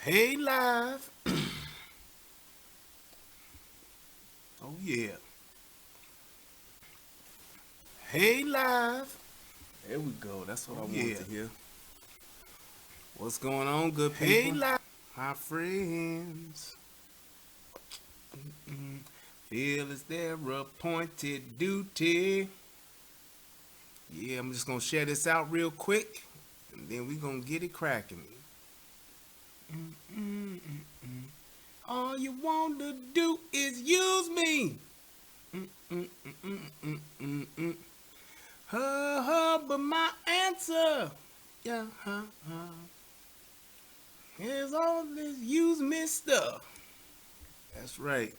Hey live. Oh yeah. Hey live. There we go. That's what Oh I wanted yeah. to hear. What's going on, good Hey people? live. My friends. Feel it's their appointed duty. Yeah, I'm just gonna share this out real quick, and then we gonna get it cracking. All you want to do is use me. But my answer, yeah, is all this use me stuff. That's right.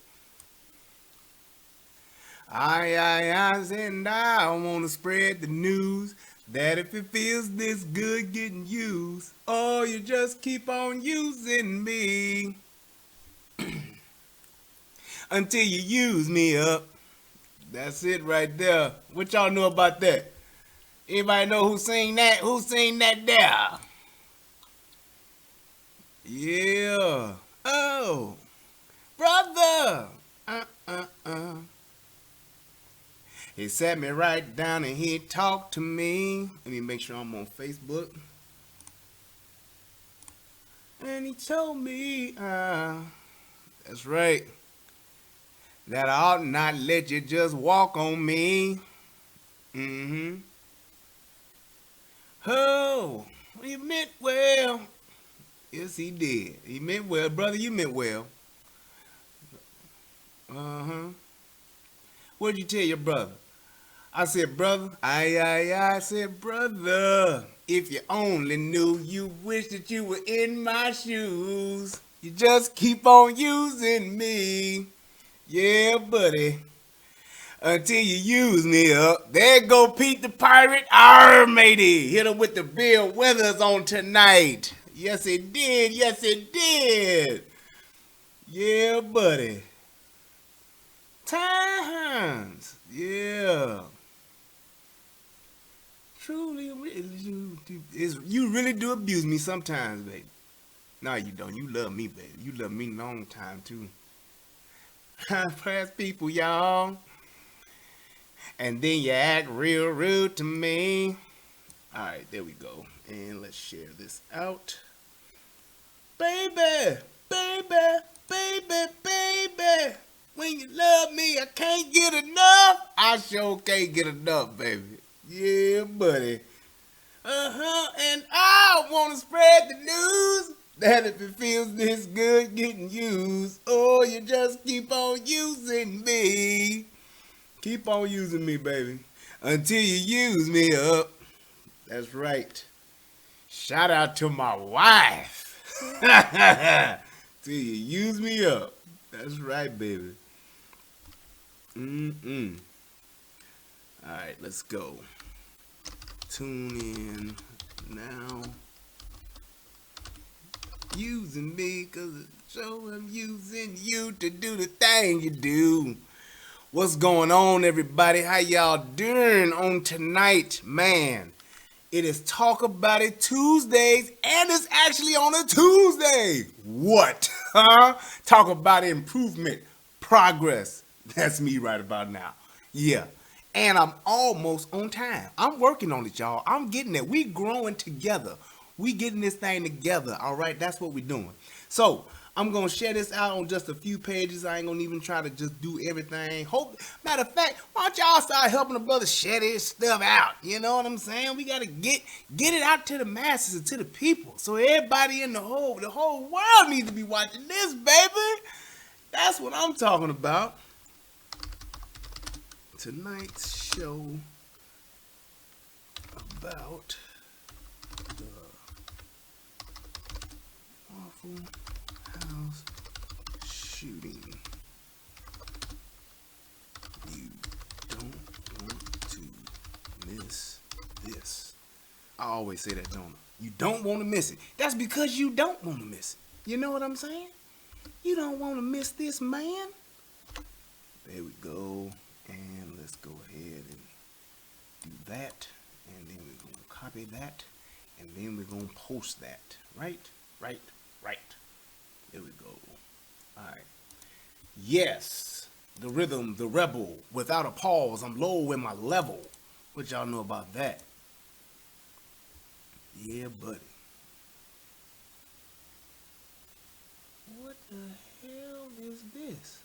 And I want to spread the news that if it feels this good getting used, oh, you just keep on using me until you use me up. That's it right there. What y'all know about that? Anybody know who sing that? Who sing that there? Yeah. Oh, brother. Uh. He sat me right down and he talked to me. Let me make sure I'm on Facebook. And he told me, that's right, that I ought not let you just walk on me. Mm-hmm. Oh, he meant well. Yes, he did. He meant well. Brother, you meant well. Uh-huh. What'd you tell your brother? I said, brother, I said, brother, if you only knew, you wish that you were in my shoes. You just keep on using me. Yeah, buddy. Until you use me up. There go Pete the Pirate. Arr, matey. Hit him with the Bill Weathers on tonight. Yes, it did. Yes, it did. Yeah, buddy. Times. Yeah. Truly, you really do abuse me sometimes, baby. No, you don't. You love me, baby. You love me long time, too. Past people, y'all. And then you act real rude to me. All right, there we go. And let's share this out. Baby, baby, baby. When you love me, I can't get enough. I sure can't get enough, baby. Yeah, buddy. And I want to spread the news that if it feels this good getting used, oh, you just keep on using me. Keep on using me, baby, until you use me up. That's right. Shout out to my wife. Till you use me up. That's right, baby. Mm-mm. All right, let's go. Tune in now. Using me because so I'm using you to do the thing you do. What's going on, everybody? How y'all doing on tonight? Man, it is Talk About It Tuesdays, and it's actually on a Tuesday. What? Huh? Talk about improvement, progress. That's me right about now. Yeah. And I'm almost on time. I'm working on it, y'all. I'm getting it. We growing together. We getting this thing together. All right. That's what we're doing. So I'm gonna share this out on just a few pages. I ain't gonna even try to just do everything. Hope matter of fact, why don't y'all start helping the brother share this stuff out? You know what I'm saying? We gotta get it out to the masses and to the people. So everybody in the whole world needs to be watching this, baby. That's what I'm talking about. Tonight's show about the Waffle House shooting. You don't want to miss this. I always say that, don't I? You don't want to miss it. That's because you don't want to miss it. You know what I'm saying? You don't want to miss this, man. There we go. And let's go ahead and do that. And then we're going to copy that. And then we're going to post that. Right? Right? Right. Yes, the rhythm, the rebel, without a pause, I'm low in my level. What y'all know about that? Yeah, buddy. What the hell is this?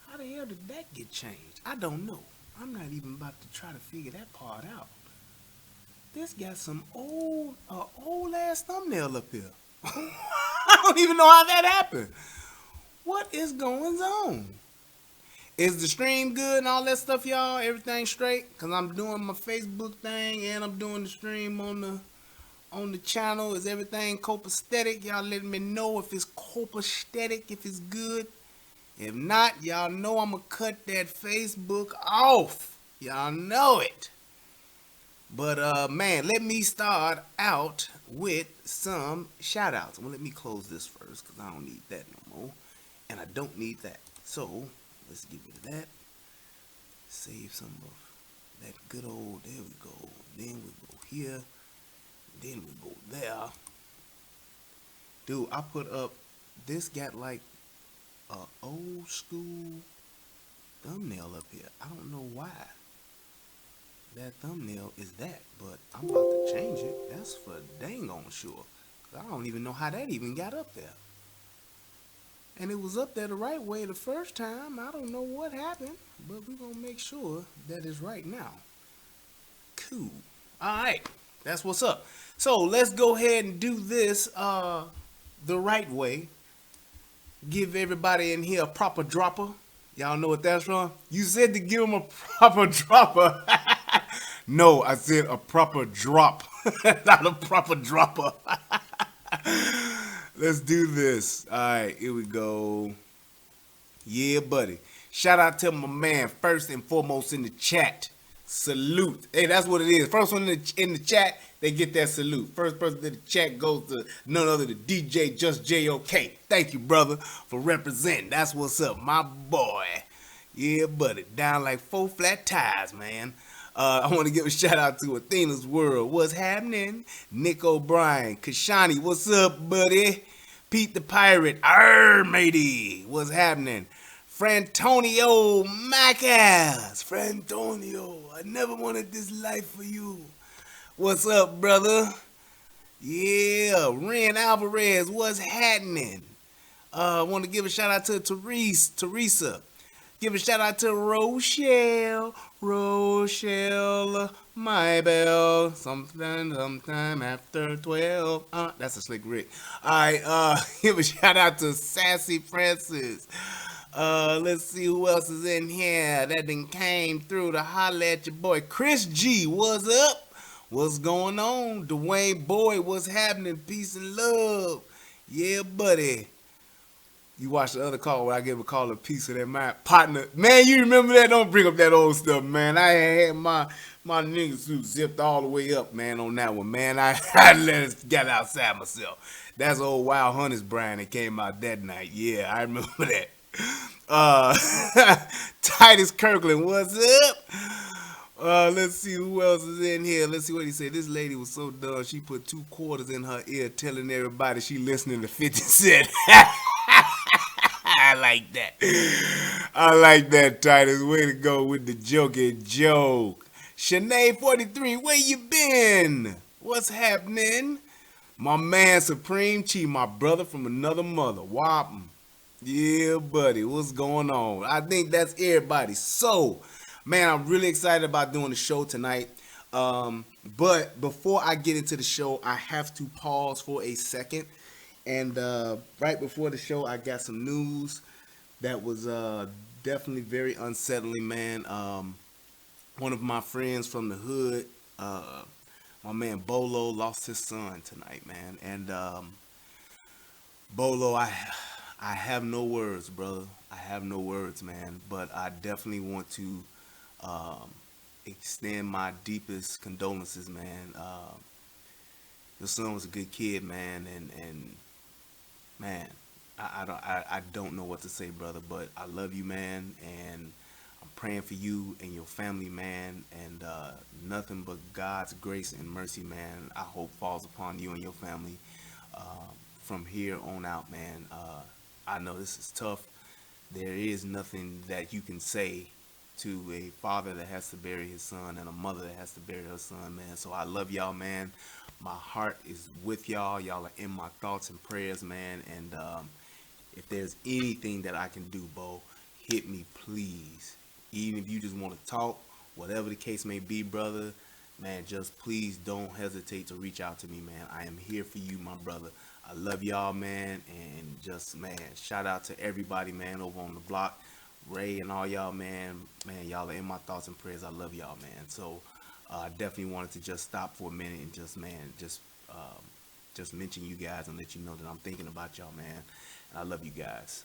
How the hell did that get changed? I don't know. I'm not even about to try to figure that part out. This got some old ass thumbnail up here. I don't even know how that happened. What is going on? Is the stream good and all that stuff, y'all? Everything straight? Cause I'm doing my Facebook thing and I'm doing the stream on the channel. Is everything copacetic? Y'all let me know if it's copacetic, if it's good. If not, y'all know I'm gonna cut that Facebook off. Y'all know it. But man, let me start out with some shout outs. Well, let me close this first because I don't need that no more. And I don't need that. So let's get rid of that. Save some of that good old, there we go. Then we go here. Then we go there. Dude, I put up, this got like a old school thumbnail up here. I don't know why that thumbnail is that, but I'm about to change it. That's for dang on sure. I don't even know how that even got up there. And it was up there the right way the first time. I don't know what happened, but we're going to make sure that it's right now. Cool. All right. That's what's up. So let's go ahead and do this the right way. Give everybody in here a proper dropper. Y'all know what that's from? You said to give them a proper dropper. No, I said a proper drop, not a proper dropper. Let's do this. All right, here we go. Yeah, buddy. Shout out to my man, first and foremost in the chat. Salute. Hey, that's what it is. First one in the chat, they get that salute. First person in the chat goes to none other than DJ Just JOK. Thank you, brother, for representing. That's what's up, my boy. Yeah, buddy. Down like 4 flat tires, man. I want to give a shout out to Athena's World. What's happening? Nick O'Brien. Kashani, what's up, buddy? Pete the Pirate. Arr, matey. What's happening? Frantonio Macas. Frantonio, I never wanted this life for you. What's up, brother? Yeah, Ren Alvarez, what's happening? I want to give a shout out to Teresa. Give a shout out to Rochelle, my bell. Sometime after 12. That's a slick Rick. All right, give a shout out to Sassy Francis. Let's see who else is in here that then came through to holler at your boy. Chris G, what's up? What's going on? Dwayne Boyd, what's happening? Peace and love. Yeah, buddy. You watch the other call where I gave a call a piece of that my partner. Man, you remember that? Don't bring up that old stuff, man. I had my nigga suit zipped all the way up, man, on that one, man. I let us get outside myself. That's old Wild Hunters Brian that came out that night. Yeah, I remember that. Titus Kirkland, what's up? Let's see who else is in here. Let's see what he said. This lady was so dumb. She put 2 quarters in her ear telling everybody she listening to 50 Cent. I like that. I like that, Titus. Way to go with the joke. Shanae 43, where you been? What's happening? My man Supreme Chief, my brother from another mother. Whopping. Yeah, buddy. What's going on? I think that's everybody. So, man, I'm really excited about doing the show tonight. But before I get into the show, I have to pause for a second. And right before the show, I got some news that was definitely very unsettling, man. One of my friends from the hood, my man Bolo, lost his son tonight, man. And Bolo, I have no words, brother. I have no words, man. But I definitely want to extend my deepest condolences, man. Your son was a good kid, man, and man, I don't know what to say, brother, but I love you, man, and I'm praying for you and your family, man, and nothing but God's grace and mercy, man, I hope falls upon you and your family from here on out, man. I know this is tough. there is nothing that you can say to a father that has to bury his son and a mother that has to bury her son, man. So I love y'all, man. My heart is with y'all. Y'all are in my thoughts and prayers, man. And if there's anything that I can do, Bo, hit me, please. Even if you just want to talk, whatever the case may be, brother, man, just please don't hesitate to reach out to me, man. I am here for you, my brother. I love y'all, man. And just, man, shout out to everybody, man, over on the block. Ray and all y'all, man, y'all are in my thoughts and prayers. I love y'all, man. So I definitely wanted to just stop for a minute and just, man, just mention you guys and let you know that I'm thinking about y'all, man. And I love you guys.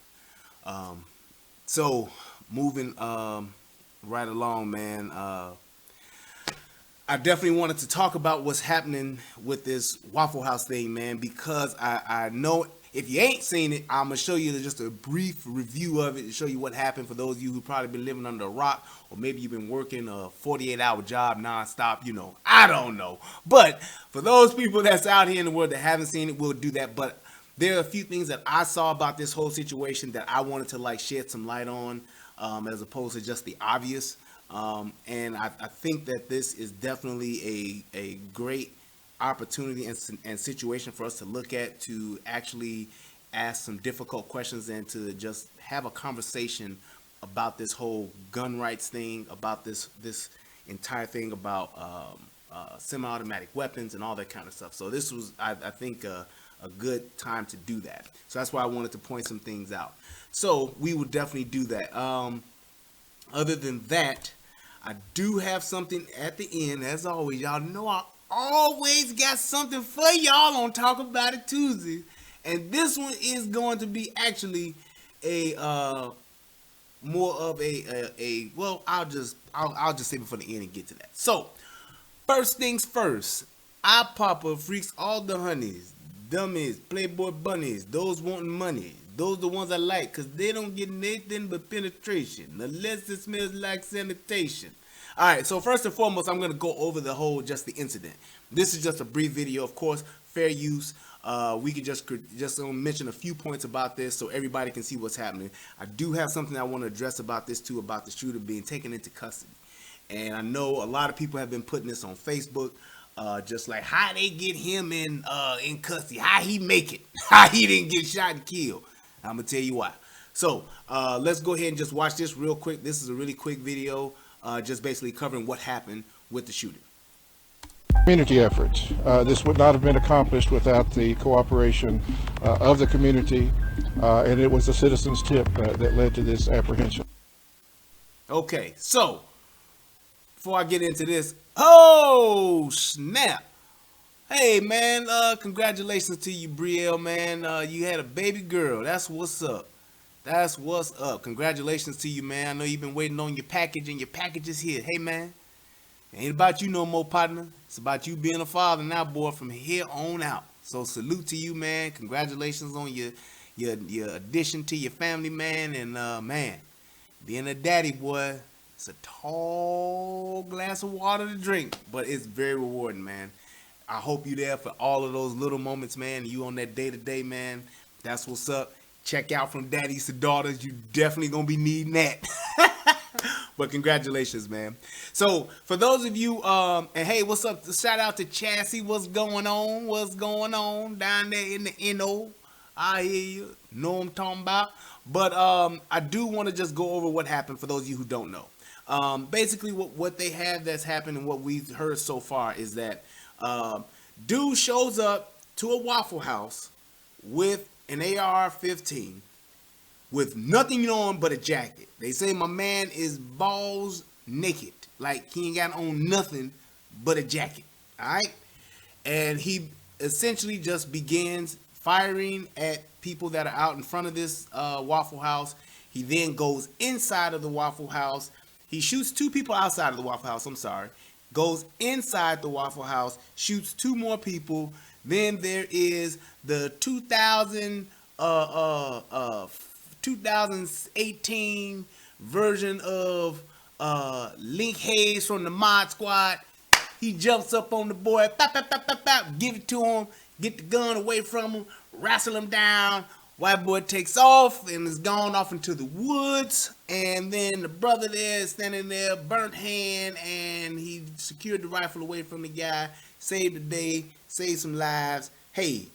So moving right along, man. I definitely wanted to talk about what's happening with this Waffle House thing, man, because I know if you ain't seen it, I'm going to show you just a brief review of it to show you what happened for those of you who probably been living under a rock, or maybe you've been working a 48-hour job nonstop, you know, I don't know. But for those people that's out here in the world that haven't seen it, we'll do that. But there are a few things that I saw about this whole situation that I wanted to like shed some light on, as opposed to just the obvious. And I think that this is definitely a great opportunity and situation for us to look at, to actually ask some difficult questions and to just have a conversation about this whole gun rights thing, about this entire thing about semi-automatic weapons and all that kind of stuff. So this was, I think, a good time to do that. So that's why I wanted to point some things out. So we will definitely do that. Other than that, I do have something at the end. As always, y'all know I always got something for y'all on Talk About It Tuesday. And this one is going to be actually a more of a well, I'll just save it for the end and get to that. So, first things first, I Papa freaks all the honeys, dummies, playboy bunnies, those wanting money. Those the ones I like, cause they don't get nothing but penetration, unless it smells like sanitation. Alright, so first and foremost, I'm gonna go over the whole just the incident. This is just a brief video, of course, fair use. We can just mention a few points about this so everybody can see what's happening. I do have something I want to address about this too, about the shooter being taken into custody. And I know a lot of people have been putting this on Facebook. Just like how they get him in custody, how he make it, how he didn't get shot and killed. I'm gonna tell you why. So let's go ahead and just watch this real quick. This is a really quick video, just basically covering what happened with the shooting. Community effort. This would not have been accomplished without the cooperation of the community, and it was the citizens' tip that led to this apprehension. Okay, so before I get into this, oh snap! Hey man, congratulations to you, Brielle, man. You had a baby girl. That's what's up. That's what's up. Congratulations to you, man. I know you've been waiting on your package, and your package is here. Hey man, it ain't about you no more, partner. It's about you being a father now, boy, from here on out. So salute to you, man. Congratulations on your addition to your family, man. And man, being a daddy, boy, it's a tall glass of water to drink, but it's very rewarding, man. I hope you there for all of those little moments, man. You on that day-to-day, man. That's what's up. Check out From Daddies to Daughters. You definitely gonna be needing that. But congratulations, man. So for those of you, and hey, what's up? Shout out to Chassis. What's going on? What's going on down there in the NO? I hear you. Know what I'm talking about. But I do want to just go over what happened for those of you who don't know. Basically, what they have that's happened and what we've heard so far is that dude shows up to a Waffle House with an AR-15 with nothing on but a jacket. They say my man is balls naked, like he ain't got on nothing but a jacket. All right, and he essentially just begins firing at people that are out in front of this Waffle House. He then goes inside of the Waffle House. He shoots two people outside of the Waffle House. I'm sorry. Goes inside the Waffle House, shoots two more people. Then there is the 2018 version of Link Hayes from the Mod Squad. He jumps up on the boy, pop, pop, pop, pop, pop, give it to him, get the gun away from him, wrestle him down, White boy takes off and is gone off into the woods, and then the brother there is standing there, burnt hand, and he secured the rifle away from the guy, saved the day, saved some lives. Hey,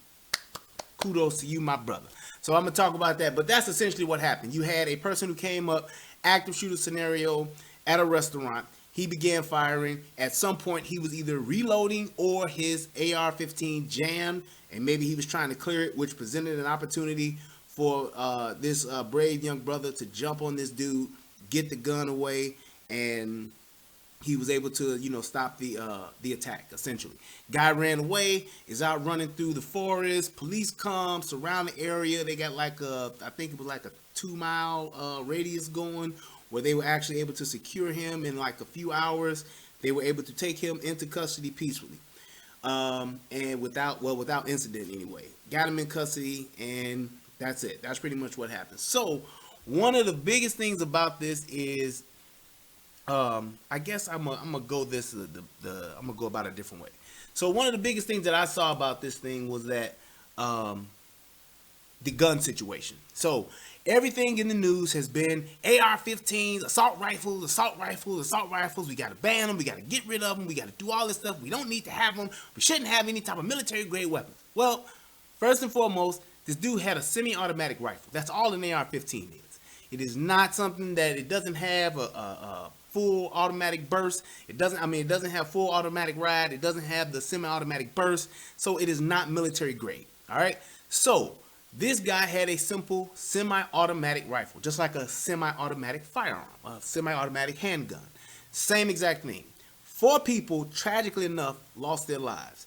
kudos to you, my brother. So I'm gonna talk about that, but that's essentially what happened. You had a person who came up, active shooter scenario at a restaurant. He began firing. At some point, he was either reloading or his AR-15 jammed, and maybe he was trying to clear it, which presented an opportunity for this brave young brother to jump on this dude, get the gun away, and he was able to, stop the attack, essentially. Guy ran away, is out running through the forest. Police come, surround the area. They got I think it was like a 2-mile radius going, where they were actually able to secure him in like a few hours. They were able to take him into custody peacefully. And without incident anyway. Got him in custody, and that's it. That's pretty much what happened. So one of the biggest things about this is, I guess I'm gonna go about a different way. So one of the biggest things that I saw about this thing was that the gun situation. So everything in the news has been AR-15s, assault rifles. We got to ban them. We got to get rid of them. We got to do all this stuff. We don't need to have them. We shouldn't have any type of military grade weapons. Well, first and foremost, this dude had a semi-automatic rifle. That's all an AR-15 is. It is not something that it doesn't have a full automatic burst. It doesn't have full automatic ride. It doesn't have the semi-automatic burst. So it is not military grade. All right. So this guy had a simple semi-automatic rifle, just like a semi-automatic firearm, a semi-automatic handgun. Same exact thing. 4 people, tragically enough, lost their lives.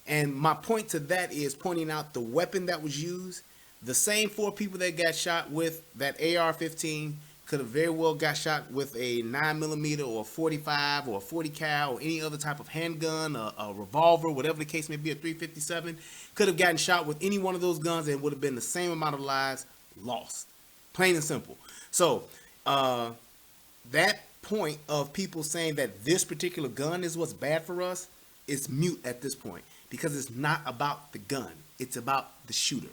And my point to that is pointing out the weapon that was used. The same 4 people that got shot with that AR-15 could have very well got shot with a 9mm or a 45 or a 40 cal or any other type of handgun, a revolver, whatever the case may be, a 357. Could have gotten shot with any one of those guns and would have been the same amount of lives lost. Plain and simple. So that point of people saying that this particular gun is what's bad for us is mute at this point, because it's not about the gun. It's about the shooter.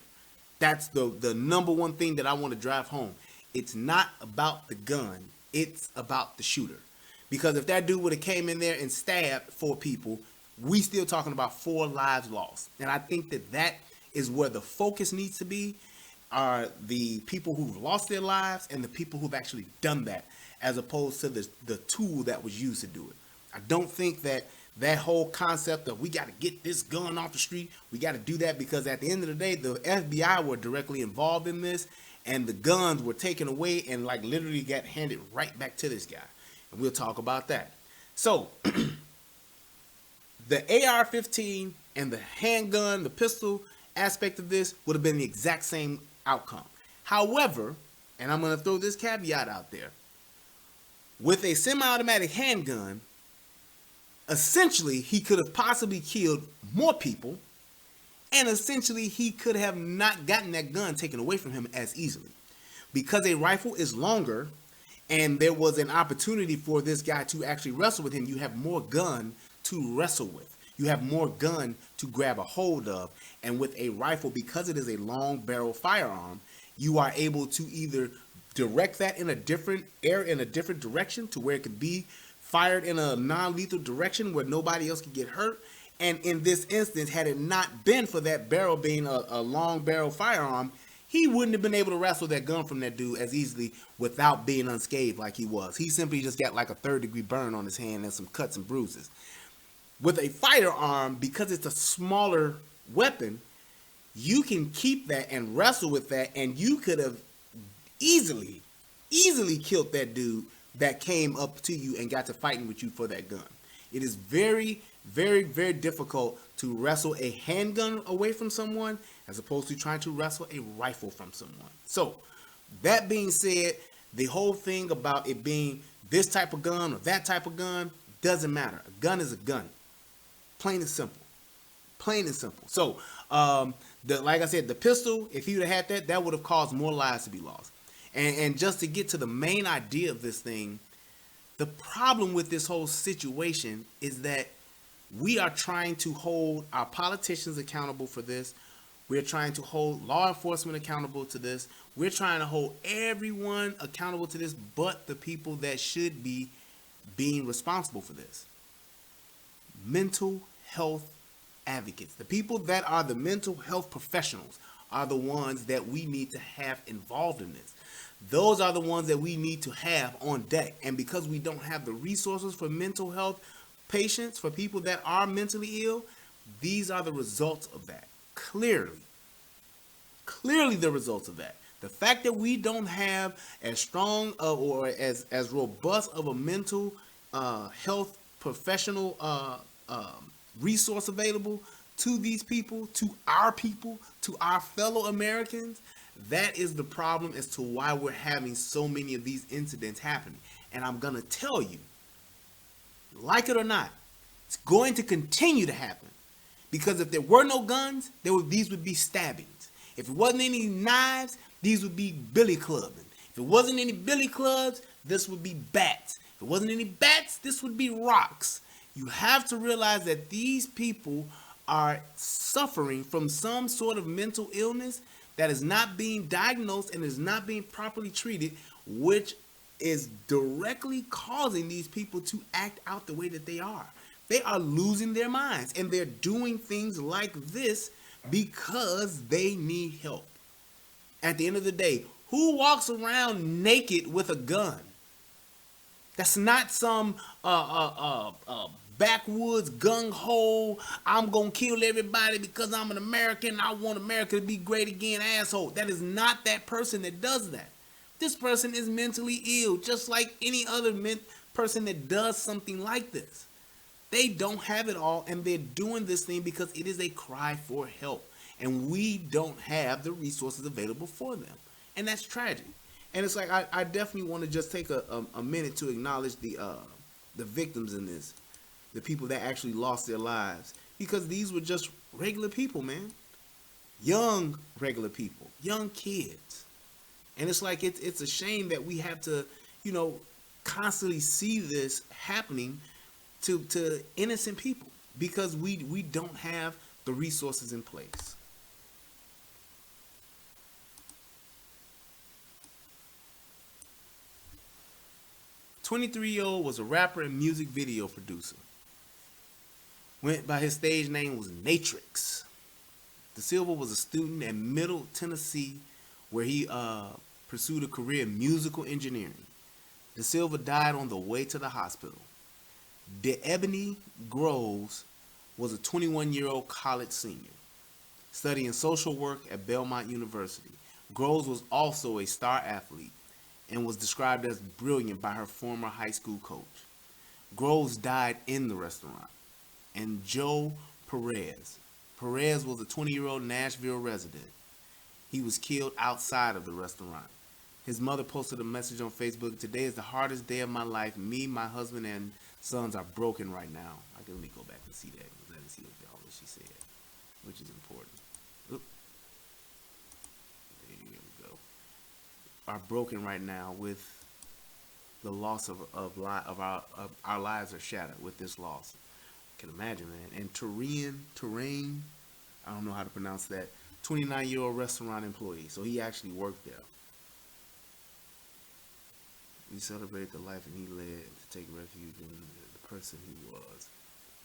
That's the number one thing that I want to drive home. It's not about the gun. It's about the shooter. Because if that dude would have came in there and stabbed 4 people, we still talking about 4 lives lost. And I think that is where the focus needs to be, are the people who've lost their lives and the people who've actually done that, as opposed to the tool that was used to do it. I don't think that whole concept of we got to get this gun off the street, we got to do that, because at the end of the day, the FBI were directly involved in this, and the guns were taken away and like literally got handed right back to this guy. And we'll talk about that. So the AR-15 and the handgun, the pistol aspect of this would have been the exact same outcome. However, and I'm going to throw this caveat out there, with a semi-automatic handgun, essentially he could have possibly killed more people, and essentially he could have not gotten that gun taken away from him as easily. Because a rifle is longer and there was an opportunity for this guy to actually wrestle with him, you have more gun to wrestle with. You have more gun to grab a hold of. And with a rifle, because it is a long barrel firearm, you are able to either direct that in a different direction to where it could be fired in a non-lethal direction where nobody else could get hurt. And in this instance, had it not been for that barrel being a long barrel firearm, he wouldn't have been able to wrestle that gun from that dude as easily without being unscathed like he was. He simply just got like a 3rd-degree burn on his hand and some cuts and bruises. With a firearm, because it's a smaller weapon, you can keep that and wrestle with that, and you could have easily killed that dude that came up to you and got to fighting with you for that gun. It is very, very, very difficult to wrestle a handgun away from someone as opposed to trying to wrestle a rifle from someone. So, that being said, the whole thing about it being this type of gun or that type of gun doesn't matter. A gun is a gun. Plain and simple. Plain and simple. So, like I said, the pistol, if he would have had that would have caused more lives to be lost. And just to get to the main idea of this thing, the problem with this whole situation is that we are trying to hold our politicians accountable for this. We're trying to hold law enforcement accountable to this. We're trying to hold everyone accountable to this, but the people that should be being responsible for this. Mental health advocates. The people that are the mental health professionals are the ones that we need to have involved in this. Those are the ones that we need to have on deck. And because we don't have the resources for mental health patients, for people that are mentally ill, these are the results of that. Clearly the results of that. The fact that we don't have as strong or as robust of a mental health professional resource available to these people, to our fellow Americans, that is the problem as to why we're having so many of these incidents happening. And I'm going to tell you, like it or not, it's going to continue to happen. Because if there were no guns, these would be stabbings. If it wasn't any knives, these would be billy clubbing. If it wasn't any billy clubs, this would be bats. If it wasn't any bats, this would be rocks. You have to realize that these people are suffering from some sort of mental illness that is not being diagnosed and is not being properly treated, which is directly causing these people to act out the way that they are. They are losing their minds, and they're doing things like this because they need help. At the end of the day, who walks around naked with a gun? That's not some backwoods gung-ho, I'm gonna kill everybody because I'm an American, I want America to be great again asshole. That is not that person that does that. This person is mentally ill, just like any other person that does something like this. They don't have it all, and they're doing this thing because it is a cry for help, and we don't have the resources available for them, and that's tragic. And it's like I definitely want to just take a minute to acknowledge the victims in this, the people that actually lost their lives, because these were just regular people, man, young regular people, young kids, and it's like it's a shame that we have to, constantly see this happening to innocent people because we don't have the resources in place. A 23-year-old was a rapper and music video producer. Went by his stage name was Natrix. De Silva was a student at Middle Tennessee where he pursued a career in musical engineering. De Silva died on the way to the hospital. DeEbony Groves was a 21-year-old college senior studying social work at Belmont University. Groves was also a star athlete and was described as brilliant by her former high school coach. Groves died in the restaurant. And Joe Perez was a 20-year-old Nashville resident. He was killed outside of the restaurant. His mother posted a message on Facebook, "Today is the hardest day of my life. Me, my husband, and sons are broken right now." Let me go back and see that. I didn't see all that she said, which is important. Oop. There we go. Are broken right now with the loss of our lives are shattered with this loss. I can imagine, man. And Terrain, I don't know how to pronounce that, 29-year-old restaurant employee. So he actually worked there. We celebrated the life and he led to take refuge in the person he was.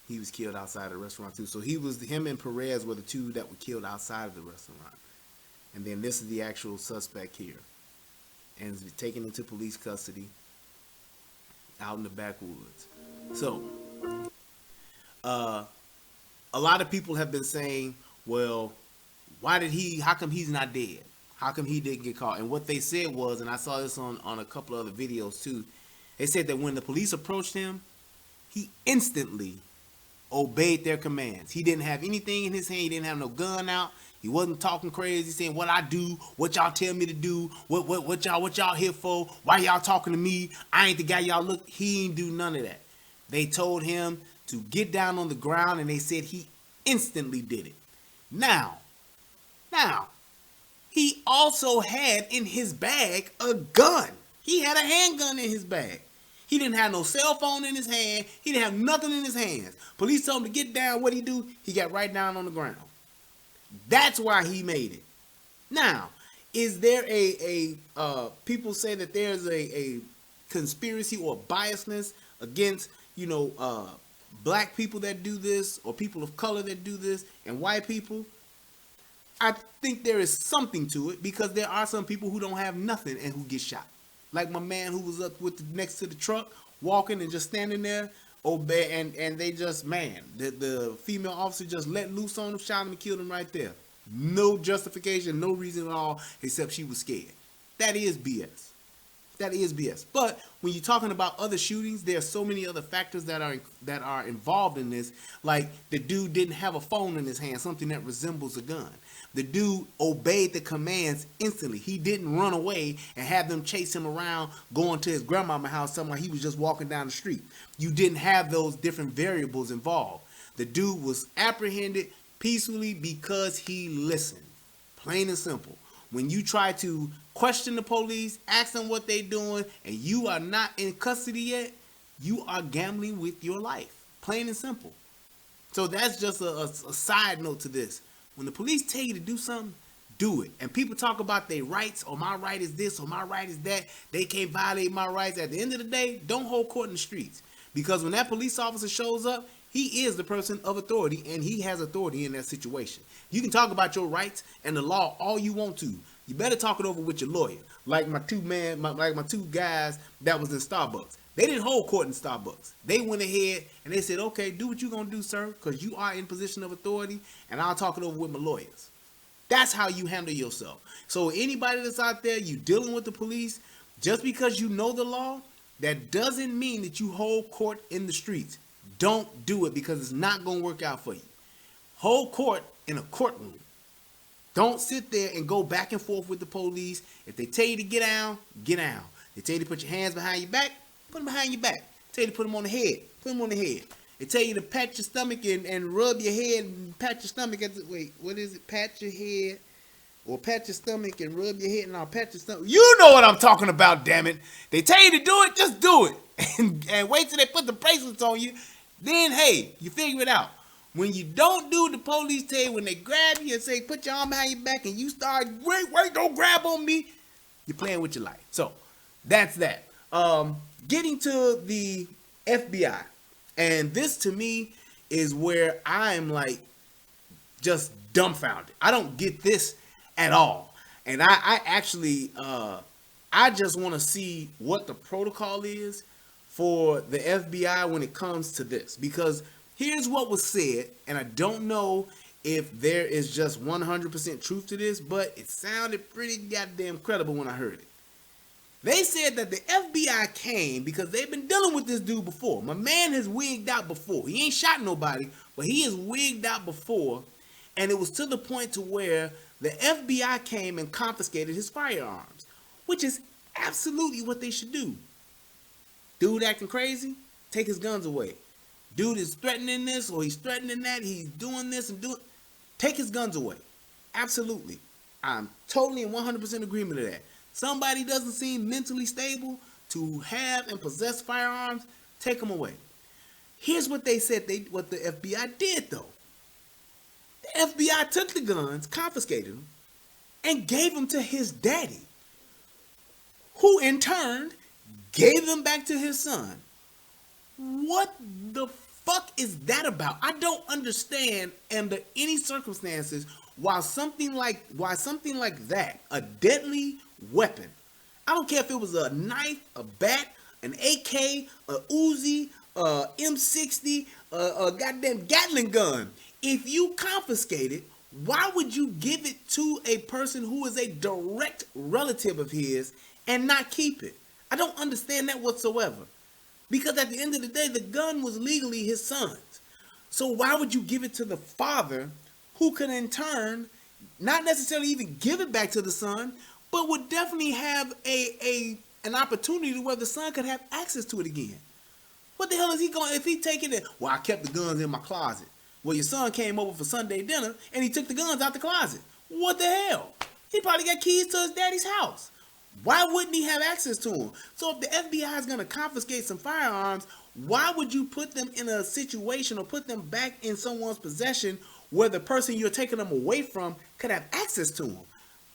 He was killed outside the restaurant too. So him and Perez were the two that were killed outside of the restaurant. And then this is the actual suspect here. And is taken into police custody out in the backwoods. So, a lot of people have been saying, well, how come he's not dead? How come he didn't get caught? And what they said was, and I saw this on a couple of other videos too, they said that when the police approached him, he instantly obeyed their commands. He didn't have anything in his hand. He didn't have no gun out. He wasn't talking crazy, saying what I do, what y'all tell me to do, what y'all here for, why y'all talking to me, I ain't the guy y'all look. He ain't do none of that. They told him to get down on the ground, and they said he instantly did it. Now, he also had in his bag a gun. He had a handgun in his bag. He didn't have no cell phone in his hand. He didn't have nothing in his hands. Police told him to get down. What he do? He got right down on the ground. That's why he made it. Now, is there a people say that there's a conspiracy or biasness against, black people that do this, or people of color that do this, and white people? I think there is something to it, because there are some people who don't have nothing and who get shot. Like my man who was up next to the truck, walking and just standing there, and they just, the female officer just let loose on him, shot him, and killed him right there. No justification, no reason at all, except she was scared. That is BS. That is BS. But when you're talking about other shootings, there are so many other factors that are involved in this. Like, the dude didn't have a phone in his hand, something that resembles a gun. The dude obeyed the commands instantly. He didn't run away and have them chase him around, going to his grandmama's house somewhere. He was just walking down the street. You didn't have those different variables involved. The dude was apprehended peacefully because he listened. Plain and simple. When you try to question the police, ask them what they're doing, and you are not in custody yet, you are gambling with your life. Plain and simple. So that's just a side note to this. When the police tell you to do something, do it. And people talk about their rights, or my right is this, or my right is that. They can't violate my rights. At the end of the day, don't hold court in the streets. Because when that police officer shows up, he is the person of authority, and he has authority in that situation. You can talk about your rights and the law all you want to. You better talk it over with your lawyer. Like my two guys that was in Starbucks. They didn't hold court in Starbucks. They went ahead and they said, okay, do what you're going to do, sir, because you are in position of authority, and I'll talk it over with my lawyers. That's how you handle yourself. So anybody that's out there, you dealing with the police, just because you know the law, that doesn't mean that you hold court in the streets. Don't do it, because it's not going to work out for you. Hold court in a courtroom. Don't sit there and go back and forth with the police. If they tell you to get down, get down. They tell you to put your hands behind your back, put them behind your back. They tell you to put them on the head, put them on the head. They tell you to pat your stomach and rub your head and pat your stomach. What is it? Pat your head, or pat your stomach and rub your head, and I'll pat your stomach. You know what I'm talking about, damn it. They tell you to do it, just do it. And wait till they put the bracelets on you. Then, hey, you figure it out. When you don't do the police tell you, when they grab you and say, put your arm behind your back, and you start, wait, don't grab on me, you're playing with your life. So, that's that. Getting to the FBI. And this, to me, is where I'm like, just dumbfounded. I don't get this at all. And I actually, I just want to see what the protocol is for the FBI when it comes to this. Because here's what was said, and I don't know if there is just 100% truth to this, but it sounded pretty goddamn credible when I heard it. They said that the FBI came because they've been dealing with this dude before. My man has wigged out before. He ain't shot nobody, but he has wigged out before, and it was to the point to where the FBI came and confiscated his firearms, which is absolutely what they should do. Dude acting crazy, take his guns away. Dude is threatening this, or he's threatening that, he's doing this and doing, take his guns away. Absolutely. I'm totally in 100% agreement with that. Somebody doesn't seem mentally stable to have and possess firearms, take them away. Here's what they said, what the FBI did though. The FBI took the guns, confiscated them, and gave them to his daddy, who in turn gave them back to his son. What the fuck is that about? I don't understand under any circumstances why something like that, a deadly weapon, I don't care if it was a knife, a bat, an AK, a Uzi, a M60, a goddamn Gatling gun. If you confiscate it, why would you give it to a person who is a direct relative of his and not keep it? I don't understand that whatsoever. Because at the end of the day, the gun was legally his son's. So why would you give it to the father, who could in turn not necessarily even give it back to the son, but would definitely have an opportunity where the son could have access to it again? What the hell is he going, if he taking it? Well, I kept the guns in my closet. Well, your son came over for Sunday dinner and he took the guns out the closet. What the hell? He probably got keys to his daddy's house. Why wouldn't he have access to them? So if the FBI is going to confiscate some firearms, why would you put them in a situation or put them back in someone's possession where the person you're taking them away from could have access to them.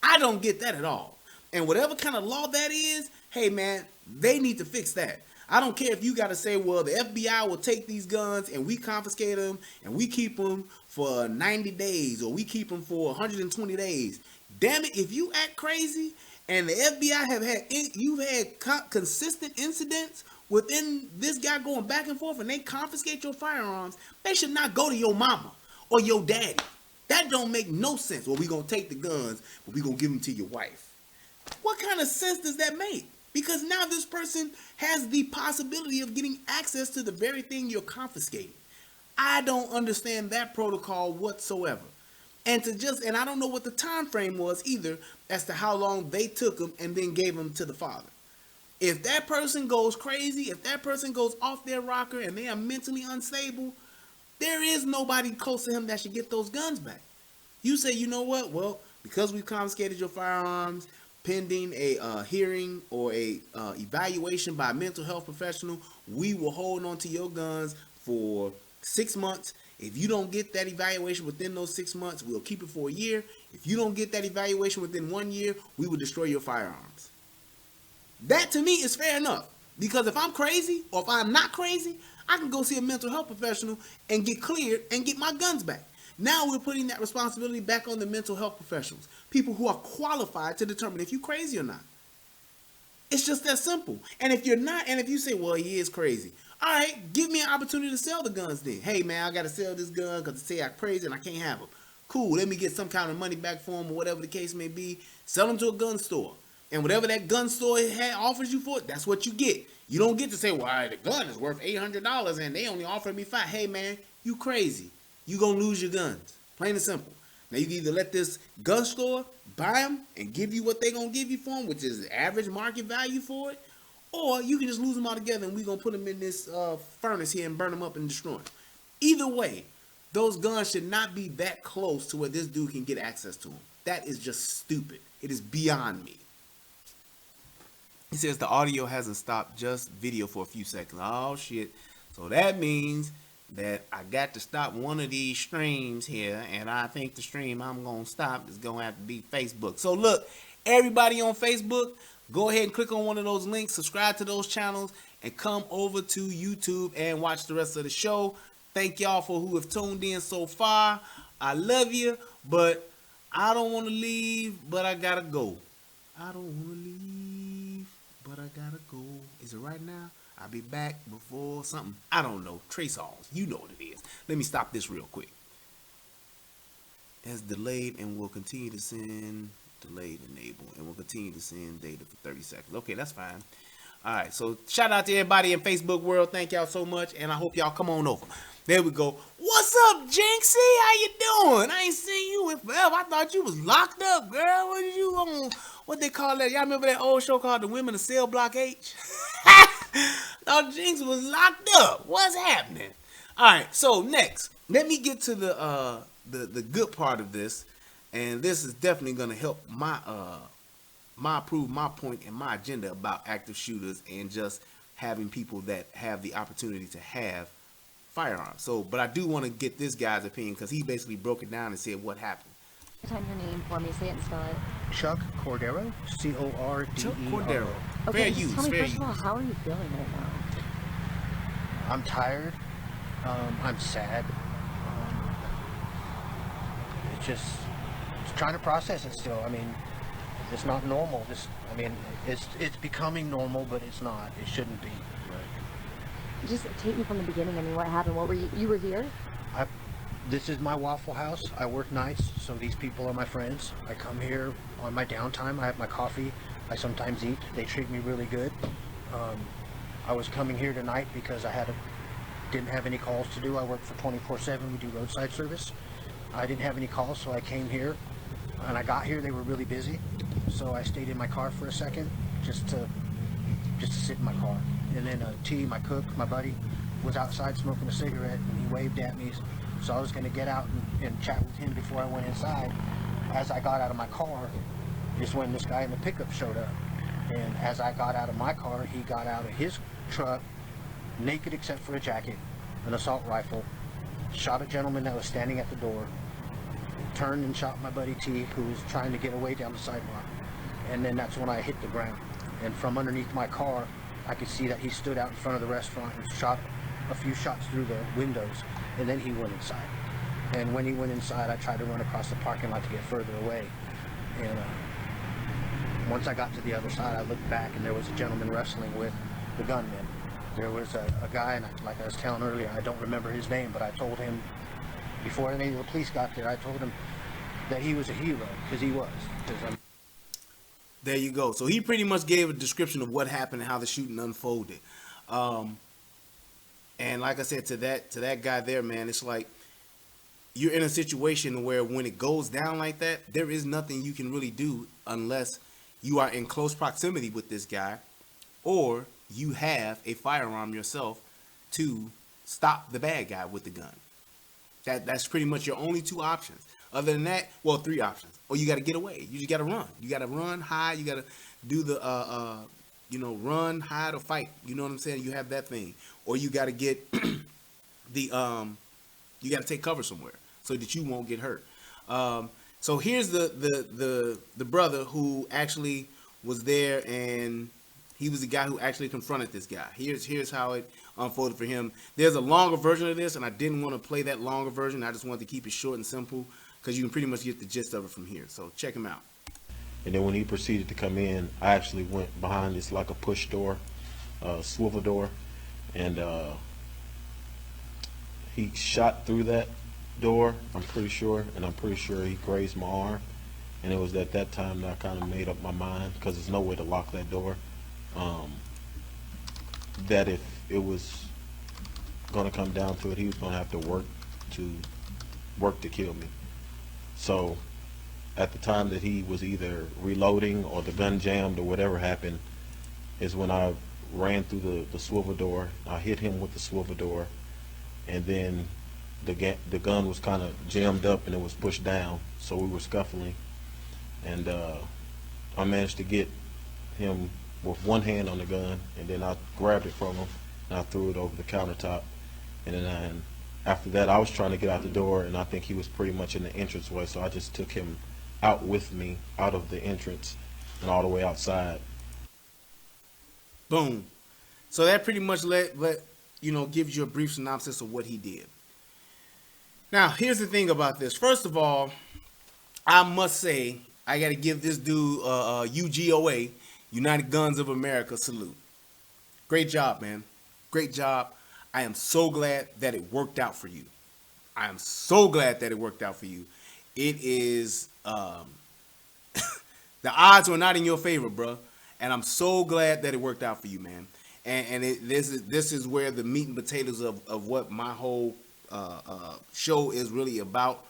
I don't get that at all. And whatever kind of law that is, hey man, they need to fix that. I don't care if you got to say, well, the FBI will take these guns and we confiscate them and we keep them for 90 days or we keep them for 120 days. Damn it, if you act crazy and the FBI you've had consistent incidents within this guy going back and forth and they confiscate your firearms, they should not go to your mama or your daddy. That don't make no sense. Well, we going to take the guns, but we going to give them to your wife. What kind of sense does that make? Because now this person has the possibility of getting access to the very thing you're confiscating. I don't understand that protocol whatsoever. And I don't know what the time frame was either as to how long they took him and then gave him to the father. If that person goes crazy, if that person goes off their rocker and they are mentally unstable, there is nobody close to him that should get those guns back. You say, you know what? Well, because we confiscated your firearms, pending a hearing or a evaluation by a mental health professional, we will hold on to your guns for 6 months. If you don't get that evaluation within those 6 months, we'll keep it for a year. If you don't get that evaluation within 1 year, we will destroy your firearms. That to me is fair enough. Because if I'm crazy or if I'm not crazy, I can go see a mental health professional and get cleared and get my guns back. Now we're putting that responsibility back on the mental health professionals, people who are qualified to determine if you're crazy or not. It's just that simple. And if you're not, and if you say, well, he is crazy, all right, give me an opportunity to sell the guns then. Hey, man, I got to sell this gun because they say I'm crazy and I can't have them. Cool, let me get some kind of money back for them or whatever the case may be. Sell them to a gun store. And whatever that gun store offers you for it, that's what you get. You don't get to say, well, all right, the gun is worth $800 and they only offered me $5. Hey, man, you crazy. You gonna lose your guns. Plain and simple. Now you can either let this gun store buy them and give you what they gonna give you for them, which is the average market value for it, or you can just lose them all together and we gonna put them in this furnace here and burn them up and destroy them. Either way, those guns should not be that close to where this dude can get access to them. That is just stupid. It is beyond me. He says the audio hasn't stopped, just video for a few seconds. Oh shit. So that means that I got to stop one of these streams here, and I think the stream I'm going to stop is going to have to be Facebook. So look, everybody on Facebook, go ahead and click on one of those links, subscribe to those channels, and come over to YouTube and watch the rest of the show. Thank y'all for who have tuned in so far. I love you, but I don't want to leave, but I got to go. I don't want to leave, but I got to go. Is it right now? I'll be back before something. I don't know. Trey Songz. You know what it is. Let me stop this real quick. Has delayed and will continue to send delayed enable and will continue to send data for 30 seconds. Okay, that's fine. All right. So shout out to everybody in Facebook world. Thank y'all so much. And I hope y'all come on over. There we go. What's up, Jinxie? How you doing? I ain't seen you in forever. I thought you was locked up, girl. What did you on? What they call that? Y'all remember that old show called The Women of Cell Block H? Thought Jinx was locked up. What's happening? All right. So next, let me get to the good part of this, and this is definitely gonna help prove my point and my agenda about active shooters and just having people that have the opportunity to have firearms. So, but I do want to get this guy's opinion because he basically broke it down and said what happened. Time your name for me, say it and spell it. Chuck Cordero, Cordero. Chuck Cordero. Okay, Fair just use, tell me fair first of all, use. how are you feeling right now? I'm tired. I'm sad. It's just trying to process it still. I mean, it's not normal. It's becoming normal, but it's not. It shouldn't be. Just take me from the beginning. I mean, what happened? What were you were here? This is my Waffle House. I work nights, so these people are my friends. I come here on my downtime. I have my coffee. I sometimes eat. They treat me really good. I was coming here tonight because didn't have any calls to do. I work for 24/7. We do roadside service. I didn't have any calls, so I came here. And I got here, they were really busy. So I stayed in my car for a second just to sit in my car. And then T, my cook, my buddy, was outside smoking a cigarette, and he waved at me. So I was going to get out and chat with him before I went inside. As I got out of my car is when this guy in the pickup showed up. And as I got out of my car, he got out of his truck, naked except for a jacket, an assault rifle, shot a gentleman that was standing at the door, turned and shot my buddy T, who was trying to get away down the sidewalk. And then that's when I hit the ground. And from underneath my car, I could see that he stood out in front of the restaurant and shot a few shots through the windows. And then he went inside. And when he went inside, I tried to run across the parking lot to get further away. And once I got to the other side, I looked back, and there was a gentleman wrestling with the gunman. There was a guy, and like I was telling earlier, I don't remember his name, but I told him, before any of the police got there, I told him that he was a hero, because he was. There you go. So he pretty much gave a description of what happened and how the shooting unfolded. And like I said, to that guy there, man, it's like you're in a situation where when it goes down like that, there is nothing you can really do unless you are in close proximity with this guy, or you have a firearm yourself to stop the bad guy with the gun. That's pretty much your only two options. Other than that, well, three options. Or you got to get away. You just got to run. You got to run, hide. You got to do the, run, hide, or fight. You know what I'm saying? You have that thing. Or you got to get you got to take cover somewhere so that you won't get hurt. So here's the brother who actually was there, and he was the guy who actually confronted this guy. Here's how it unfolded for him. There's a longer version of this, and I didn't want to play that longer version. I just wanted to keep it short and simple because you can pretty much get the gist of it from here. So check him out. And then when he proceeded to come in, I actually went behind this like a push door, swivel door, and he shot through that door, I'm pretty sure, and I'm pretty sure he grazed my arm. And it was at that time that I kind of made up my mind, because there's no way to lock that door, that if it was going to come down to it, he was going to have to work to kill me. So at the time that he was either reloading or the gun jammed or whatever happened is when I ran through the swivel door. I hit him with the swivel door, and then the gun was kind of jammed up and it was pushed down, so we were scuffling, and I managed to get him with one hand on the gun, and then I grabbed it from him and I threw it over the countertop. And then after that, I was trying to get out the door, and I think he was pretty much in the entranceway, so I just took him out with me out of the entrance and all the way outside. Boom. So that pretty much gives you a brief synopsis of what he did. Now, here's the thing about this. First of all, I must say, I got to give this dude UGOA, United Guns of America, salute. Great job, man. Great job. I am so glad that it worked out for you. I am so glad that it worked out for you. It is, the odds were not in your favor, bro. And I'm so glad that it worked out for you, man. And this is where the meat and potatoes of what my whole show is really about.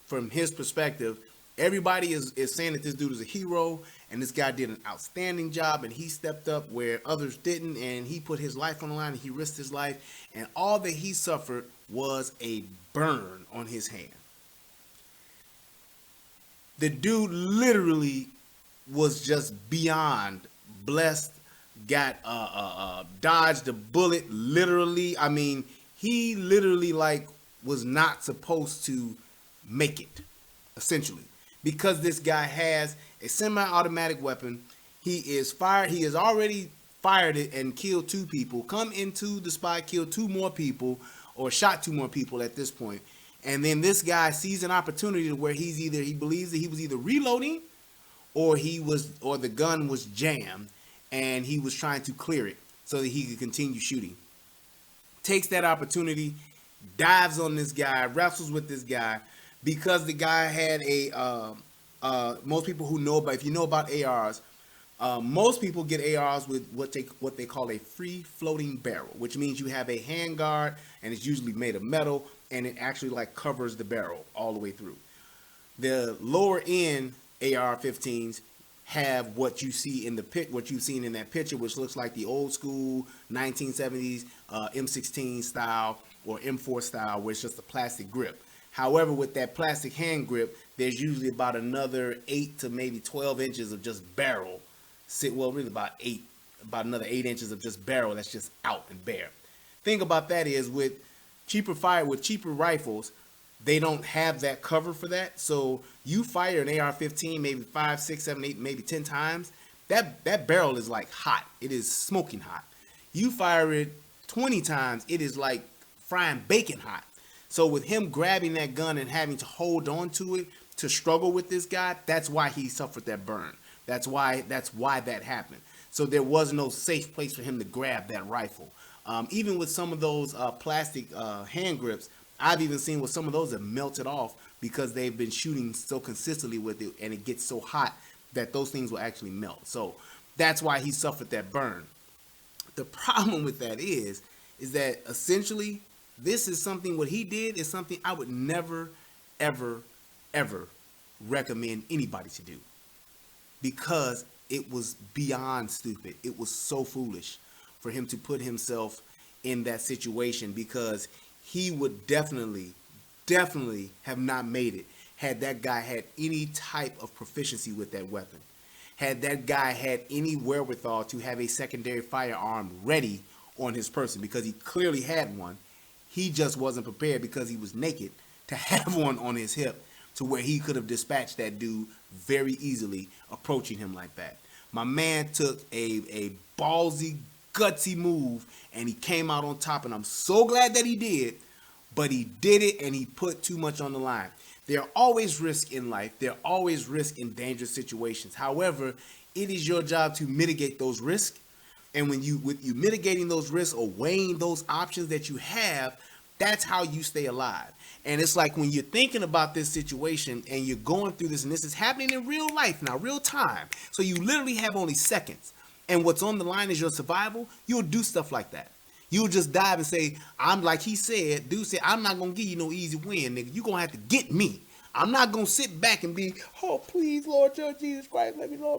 From his perspective, everybody is saying that this dude is a hero, and this guy did an outstanding job, and he stepped up where others didn't, and he put his life on the line, and he risked his life, and all that he suffered was a burn on his hand. The dude literally was just beyond blessed, got dodged a bullet, literally. I mean, he literally was not supposed to make it, essentially, because this guy has a semi-automatic weapon. He has already fired it and killed 2 people, come into the spot, killed 2 more people, or shot 2 more people at this point. And then this guy sees an opportunity to where he believes that he was either reloading or the gun was jammed, and he was trying to clear it so that he could continue shooting. Takes that opportunity, dives on this guy, wrestles with this guy, because the guy had most people who know about, if you know about ARs, most people get ARs with what they call a free floating barrel, which means you have a handguard, and it's usually made of metal, and it actually covers the barrel all the way through. The lower end AR-15s have what you see in what you've seen in that picture, which looks like the old school 1970s M16 style or M4 style, where it's just a plastic grip. However, with that plastic hand grip, there's usually about another 8 to maybe 12 inches of just barrel. Really about another 8 inches of just barrel that's just out and bare. Thing about that is with cheaper rifles, they don't have that cover for that. So you fire an AR-15 maybe 5, 6, 7, 8, maybe 10 times. That barrel is like hot. It is smoking hot. You fire it 20 times, it is like frying bacon hot. So with him grabbing that gun and having to hold on to it to struggle with this guy, that's why he suffered that burn. That's why that happened. So there was no safe place for him to grab that rifle. Even with some of those plastic hand grips, I've even seen where some of those have melted off because they've been shooting so consistently with it, and it gets so hot that those things will actually melt. So that's why he suffered that burn. The problem with that is that essentially this is something, what he did is something I would never, ever, ever recommend anybody to do, because it was beyond stupid. It was so foolish for him to put himself in that situation, because he would definitely have not made it had that guy had any type of proficiency with that weapon. Had that guy had any wherewithal to have a secondary firearm ready on his person, because he clearly had one. He just wasn't prepared because he was naked to have one on his hip, to where he could have dispatched that dude very easily approaching him like that. My man took a ballsy, gutsy move, and he came out on top, and I'm so glad that he did, but he did it, and he put too much on the line. There are always risks in life. There are always risks in dangerous situations. However, it is your job to mitigate those risks. And with you mitigating those risks or weighing those options that you have, that's how you stay alive. And it's like when you're thinking about this situation and you're going through this, and this is happening in real life now, real time. So you literally have only seconds. And what's on the line is your survival. You'll do stuff like that. You'll just dive and say, I'm like he said, dude said, I'm not going to give you no easy win, nigga. You're going to have to get me. I'm not going to sit back and be, oh, please, Lord, Judge Jesus Christ, let me know.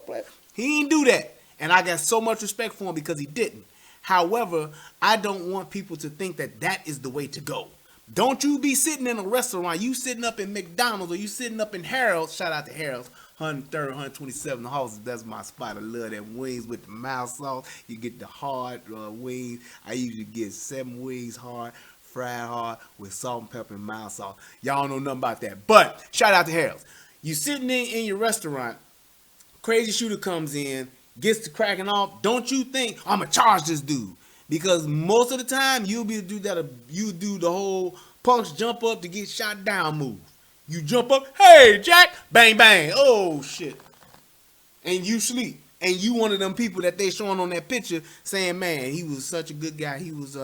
He didn't do that. And I got so much respect for him because he didn't. However, I don't want people to think that that is the way to go. Don't you be sitting in a restaurant, you sitting up in McDonald's, or you sitting up in Harold's, shout out to Harold's, 103rd, 127 Houses, that's my spot. I love them wings with the mild sauce. You get the hard wings. I usually get 7 wings hard, fried hard, with salt and pepper and mild sauce. Y'all don't know nothing about that. But shout out to Harold's. You sitting in your restaurant, crazy shooter comes in, gets to cracking off. Don't you think, I'm going to charge this dude. Because most of the time, you'll be the dude that you do the whole punch jump up to get shot down move. You jump up, hey, Jack, bang, bang, oh, shit. And you sleep. And you one of them people that they showing on that picture saying, man, he was such a good guy. He used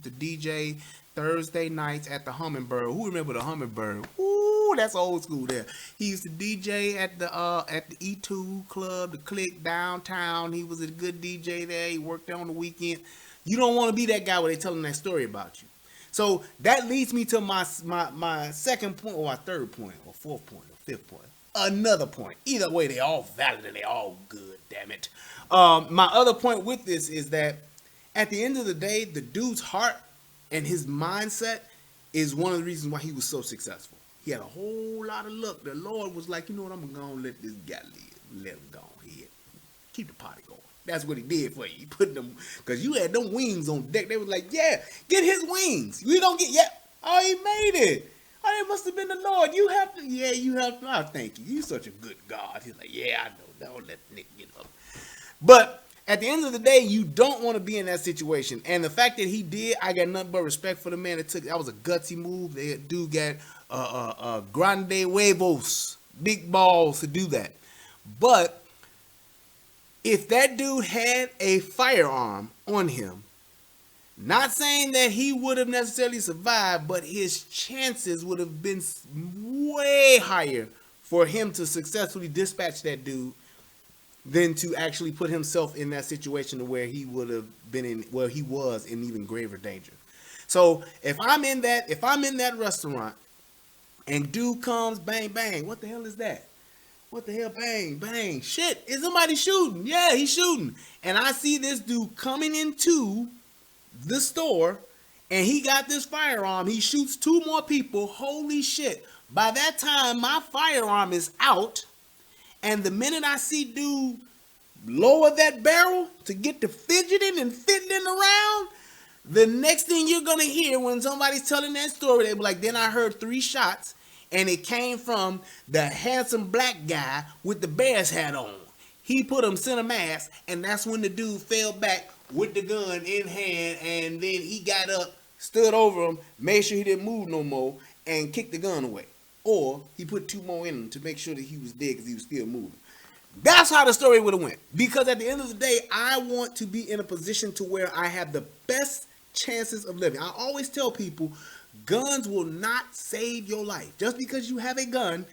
to DJ Thursday nights at the Hummingbird. Who remember the Hummingbird? Ooh, that's old school there. He used to DJ at the E2 club, the Click downtown. He was a good DJ there. He worked there on the weekend. You don't want to be that guy where they telling that story about you. So that leads me to my second point, or my third point, or fourth point, or fifth point. Another point. Either way, they all valid and they all good, damn it. My other point with this is that at the end of the day, the dude's heart and his mindset is one of the reasons why he was so successful. He had a whole lot of luck. The Lord was like, you know what, I'm going to let this guy live. Let him go ahead. Keep the party going. That's what he did for you. He put them, because you had them wings on deck. They was like, yeah, get his wings. We don't get, yeah. Oh, he made it. Oh, it must have been the Lord. You have to, yeah, you have to. Oh, thank you. You're such a good God. He's like, yeah, I know. Don't let Nick get up. But at the end of the day, you don't want to be in that situation. And the fact that he did, I got nothing but respect for the man that took. That was a gutsy move. The dude got grande huevos, big balls to do that. But if that dude had a firearm on him, not saying that he would have necessarily survived, but his chances would have been way higher for him to successfully dispatch that dude than to actually put himself in that situation to where he would have been in, where he was in even graver danger. So if I'm in that restaurant and dude comes, bang, bang, what the hell is that? What the hell, bang, bang, shit, is somebody shooting? Yeah, he's shooting. And I see this dude coming into the store and he got this firearm. He shoots 2 more people. Holy shit. By that time, my firearm is out. And the minute I see dude lower that barrel to get to fidgeting and fiddling around, The next thing you're gonna hear when somebody's telling that story, they be like, then I heard 3 shots, and it came from the handsome black guy with the bear's hat on. He put him center mass, and that's when the dude fell back with the gun in hand, and then he got up, stood over him, made sure he didn't move no more, and kicked the gun away. Or he put 2 more in him to make sure that he was dead because he was still moving. That's how the story would have went. Because at the end of the day, I want to be in a position to where I have the best chances of living. I always tell people, guns will not save your life. Just because you have a gun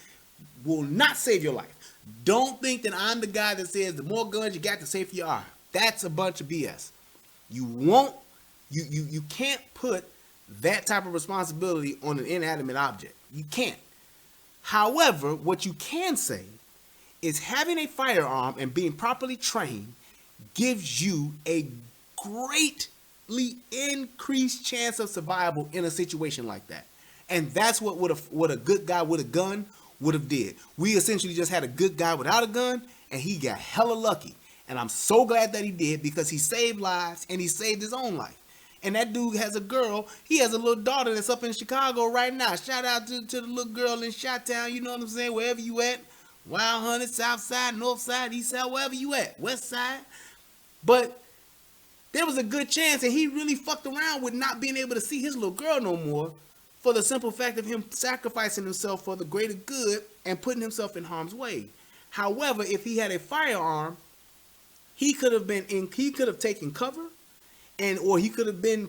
will not save your life. Don't think that I'm the guy that says the more guns you got, the safer you are. That's a bunch of BS. You can't put that type of responsibility on an inanimate object. You can't. However, what you can say is having a firearm and being properly trained gives you a greatly increased chance of survival in a situation like that. And that's what a good guy with a gun would have did. We essentially just had a good guy without a gun, and he got hella lucky. And I'm so glad that he did, because he saved lives and he saved his own life. And that dude has a girl. He has a little daughter that's up in Chicago right now. Shout out to the little girl in Chi-Town. You know what I'm saying? Wherever you at. Wild Hunted, South Side, North Side, East Side, wherever you at. West Side. But there was a good chance, and he really fucked around with not being able to see his little girl no more, for the simple fact of him sacrificing himself for the greater good and putting himself in harm's way. However, if he had a firearm, he could have taken cover, or he could have been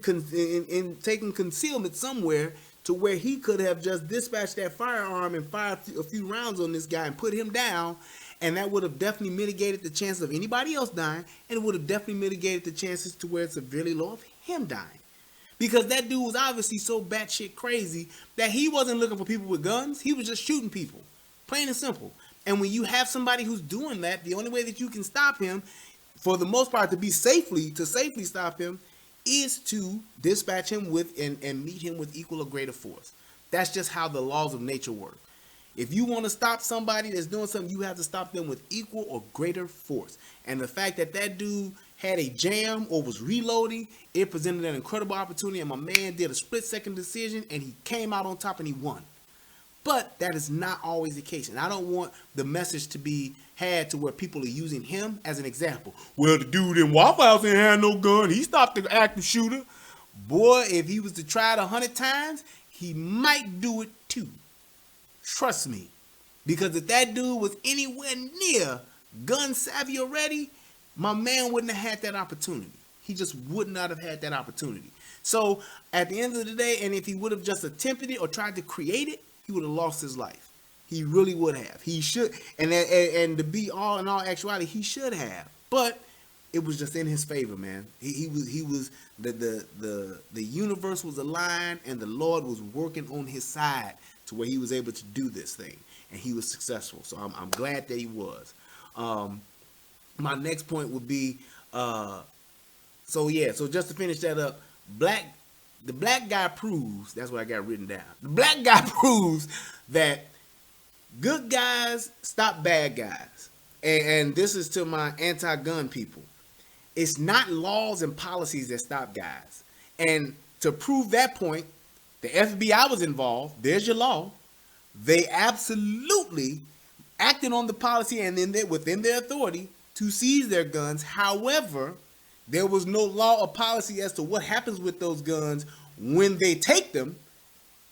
taking concealment somewhere to where he could have just dispatched that firearm and fired a few rounds on this guy and put him down, and that would have definitely mitigated the chances of anybody else dying, and it would have definitely mitigated the chances to where it's severely low of him dying. Because that dude was obviously so batshit crazy that he wasn't looking for people with guns. He was just shooting people. Plain and simple. And when you have somebody who's doing that, the only way that you can stop him, for the most part, to safely stop him, is to dispatch him with and meet him with equal or greater force. That's just how the laws of nature work. If you want to stop somebody that's doing something, you have to stop them with equal or greater force. And the fact that that dude had a jam or was reloading, it presented an incredible opportunity, and my man did a split-second decision, and he came out on top and he won. But that is not always the case, and I don't want the message to be had to where people are using him as an example. Well, the dude in Waffle House ain't had no gun. He stopped the active shooter. Boy, if he was to try it 100 times, he might do it too. Trust me. Because if that dude was anywhere near gun savvy already, my man wouldn't have had that opportunity. He just would not have had that opportunity. So at the end of the day, and if he would have just attempted it or tried to create it, he would have lost his life. He really would have. He should, and to be all in all actuality, he should have. But it was just in his favor, man. He was the universe was aligned, and the Lord was working on his side to where he was able to do this thing, and he was successful. So I'm glad that he was. My next point would be, so just to finish that up, the black guy proves, that's what I got written down. The black guy proves that good guys stop bad guys. And this is to my anti-gun people. It's not laws and policies that stop guys. And to prove that point, the FBI was involved. There's your law. They absolutely acted on the policy and within their authority to seize their guns. However, there was no law or policy as to what happens with those guns when they take them.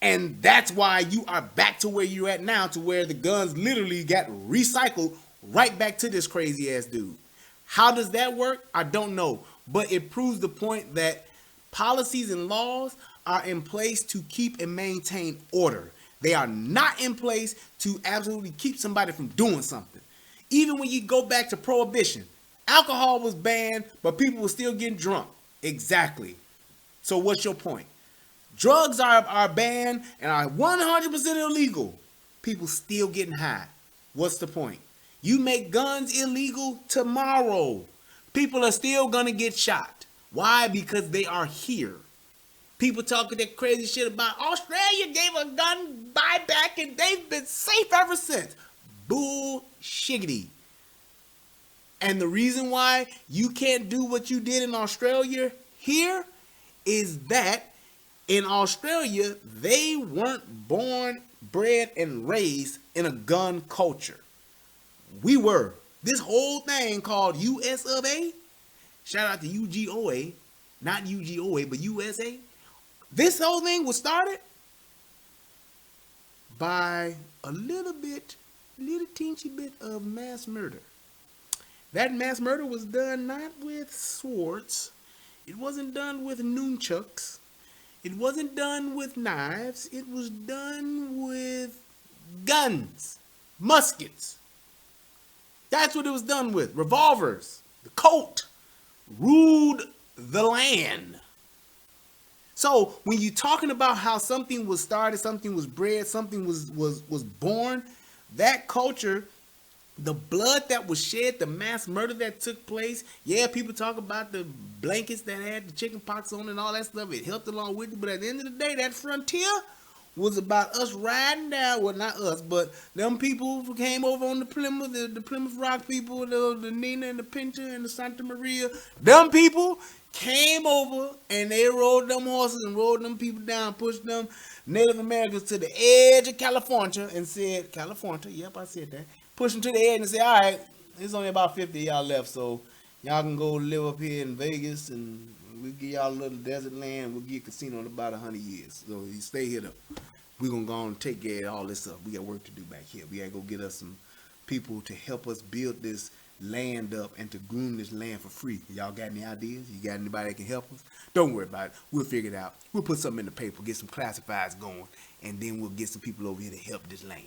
And that's why you are back to where you're at now, to where the guns literally got recycled right back to this crazy ass dude. How does that work? I don't know. But it proves the point that policies and laws are in place to keep and maintain order. They are not in place to absolutely keep somebody from doing something. Even when you go back to Prohibition, alcohol was banned, but people were still getting drunk. Exactly. So what's your point? Drugs are banned and are 100% illegal. People still getting high. What's the point? You make guns illegal tomorrow. People are still going to get shot. Why? Because they are here. People talking that crazy shit about Australia gave a gun buyback and they've been safe ever since. Bullshiggity. And the reason why you can't do what you did in Australia here is that in Australia, they weren't born, bred, and raised in a gun culture. We were. This whole thing called US of A, shout out to UGOA, not UGOA, but USA. This whole thing was started by a little teensy bit of mass murder. That mass murder was done not with swords. It wasn't done with nunchucks. It wasn't done with knives. It was done with guns, muskets. That's what it was done with. Revolvers. The Colt ruled the land. So when you're talking about how something was started, something was bred, something was born, that culture, the blood that was shed, the mass murder that took place, yeah, people talk about the blankets that had the chicken pox on and all that stuff. It helped along with it, but at the end of the day, that frontier was about us riding down, well, not us, but them people who came over on the Plymouth, the Plymouth Rock people, the Nina and the Pinta and the Santa Maria, them people came over and they rode them horses and rode them people down, pushed them Native Americans to the edge of California and said, California, yep, I said that, pushed them to the edge and said, all right, there's only about 50 of y'all left, so y'all can go live up here in Vegas and we'll give y'all a little desert land. We'll give you a casino in about 100 years. So you stay here though. We're going to go on and take care of all this stuff. We got work to do back here. We got to go get us some people to help us build this land up and to groom this land for free. Y'all got any ideas? You got anybody that can help us? Don't worry about it. We'll figure it out. We'll put something in the paper, get some classifieds going, and then we'll get some people over here to help this land.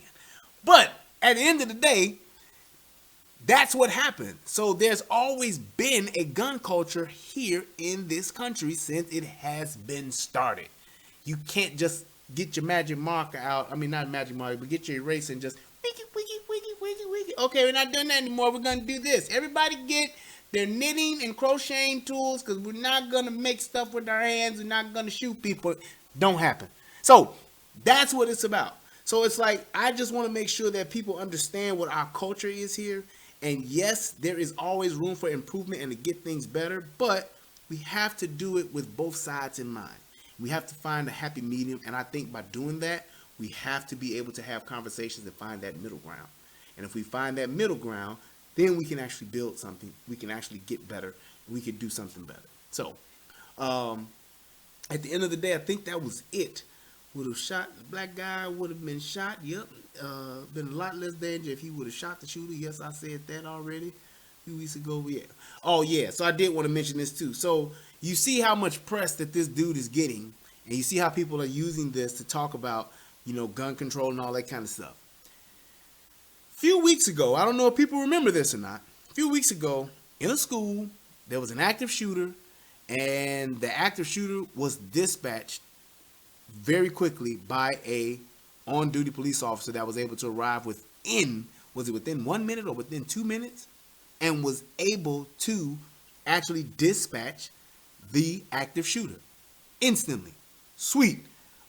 But at the end of the day, that's what happened. So there's always been a gun culture here in this country since it has been started. You can't just get your magic marker out. I mean, not magic marker, but get your eraser and just wiggy, wiggy, wiggy, wiggy, wiggy. Okay, we're not doing that anymore. We're going to do this. Everybody get their knitting and crocheting tools because we're not going to make stuff with our hands. We're not going to shoot people. Don't happen. So that's what it's about. So it's like, I just want to make sure that people understand what our culture is here. And yes, there is always room for improvement and to get things better, but we have to do it with both sides in mind. We have to find a happy medium, and I think by doing that, we have to be able to have conversations and find that middle ground. And if we find that middle ground, then we can actually build something. We can actually get better. We can do something better. So, at the end of the day, I think that was it. Would have shot the black guy, would have been shot. Yep. Been a lot less danger if he would have shot the shooter. Yes, I said that already a few weeks ago. Yeah. Oh, yeah. So I did want to mention this too. So you see how much press that this dude is getting, and you see how people are using this to talk about, you know, gun control and all that kind of stuff. A few weeks ago, I don't know if people remember this or not. A few weeks ago, in a school, there was an active shooter, and the active shooter was dispatched very quickly by a on-duty police officer that was able to arrive within 1 minute or within 2 minutes, and was able to actually dispatch the active shooter instantly. Sweet.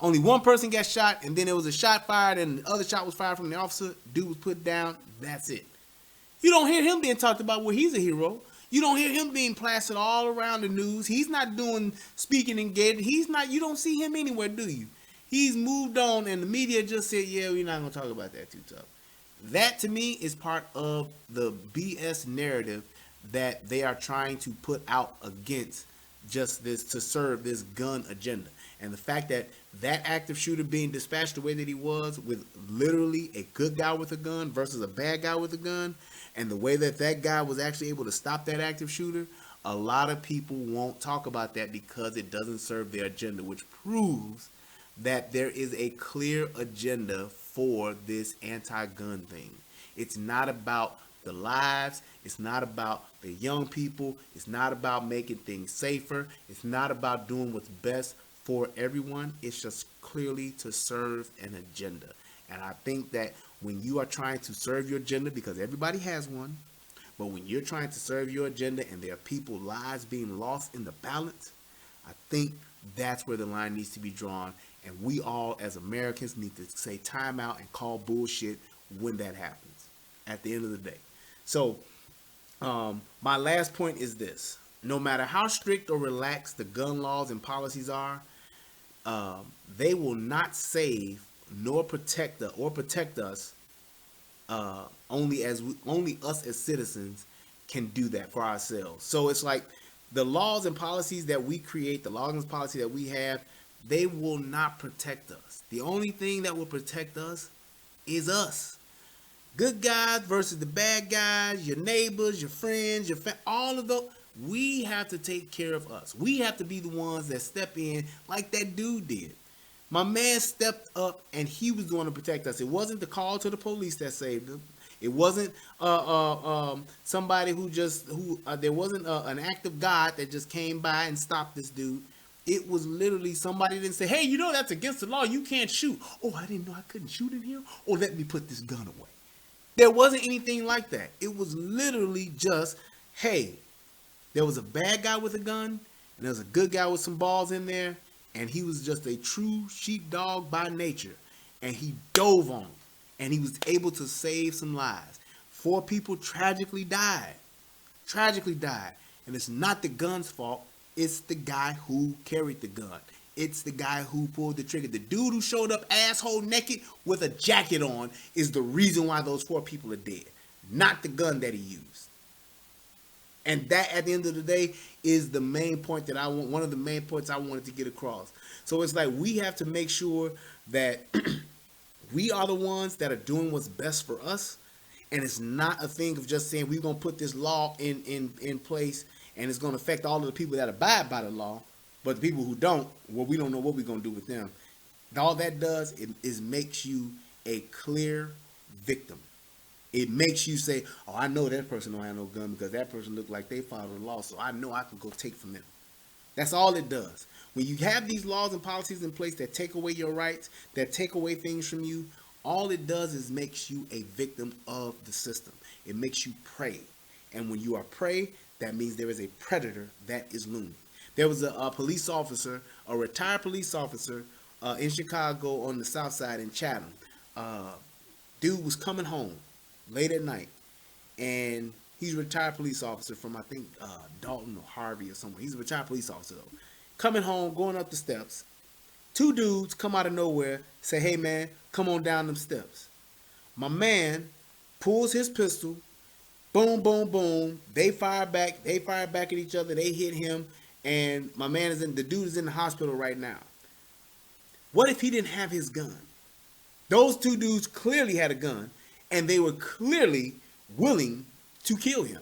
Only one person got shot, and then there was a shot fired, and the other shot was fired from the officer. Dude was put down. That's it. You don't hear him being talked about where he's a hero. You don't hear him being plastered all around the news. He's not doing speaking engagement. You don't see him anywhere, do you? He's moved on, and the media just said, yeah, we're not going to talk about that too tough. That, to me, is part of the BS narrative that they are trying to put out against just this, to serve this gun agenda. And the fact that that active shooter being dispatched the way that he was, with literally a good guy with a gun versus a bad guy with a gun, and the way that that guy was actually able to stop that active shooter, a lot of people won't talk about that because it doesn't serve their agenda, which proves that there is a clear agenda for this anti-gun thing. It's not about the lives. It's not about the young people. It's not about making things safer. It's not about doing what's best for everyone. It's just clearly to serve an agenda. And I think that when you are trying to serve your agenda, because everybody has one, but when you're trying to serve your agenda and there are people's lives being lost in the balance, I think that's where the line needs to be drawn. And we all, as Americans, need to say time out and call bullshit when that happens at the end of the day. So my last point is this. no matter how strict or relaxed the gun laws and policies are, they will not save nor protect us. Only us as citizens can do that for ourselves. So it's like the laws and policies that we create, the laws and policy that we have, they will not protect us. The only thing that will protect us is us. Good guys versus the bad guys, your neighbors, your friends, all of those. We have to take care of us. We have to be the ones that step in like that dude did. My man stepped up and he was going to protect us. It wasn't the call to the police that saved him. It wasn't somebody there wasn't an act of God that just came by and stopped this dude. It was literally somebody didn't say, hey, that's against the law. You can't shoot. Oh, I didn't know I couldn't shoot in here. Or let me put this gun away. There wasn't anything like that. It was literally just, hey, there was a bad guy with a gun, and there was a good guy with some balls in there, and he was just a true sheepdog by nature. And he dove on him, and he was able to save some lives. 4 people tragically died. And it's not the gun's fault. It's the guy who carried the gun. It's the guy who pulled the trigger. The dude who showed up asshole naked with a jacket on is the reason why those 4 people are dead, not the gun that he used. And that, at the end of the day, is the main point that one of the main points I wanted to get across. So it's like we have to make sure that we are the ones that are doing what's best for us. And it's not a thing of just saying we're going to put this law in place and it's going to affect all of the people that abide by the law. But the people who don't, well, we don't know what we're going to do with them. All that does is makes you a clear victim. It makes you say, oh, I know that person don't have no gun because that person looked like they followed the law, so I know I can go take from them. That's all it does. When you have these laws and policies in place that take away your rights, that take away things from you, all it does is makes you a victim of the system. It makes you prey. And when you are prey, that means there is a predator that is looming. There was a police officer, a retired police officer in Chicago on the south side in Chatham. Dude was coming home late at night, and he's a retired police officer from, I think, Dalton or Harvey or somewhere. He's a retired police officer, though. Coming home, going up the steps. 2 dudes come out of nowhere, say, hey, man, come on down them steps. My man pulls his pistol. Boom, boom, boom. They fire back. They fire back at each other. They hit him. And my man the dude is in the hospital right now. What if he didn't have his gun? Those 2 dudes clearly had a gun, and they were clearly willing to kill him.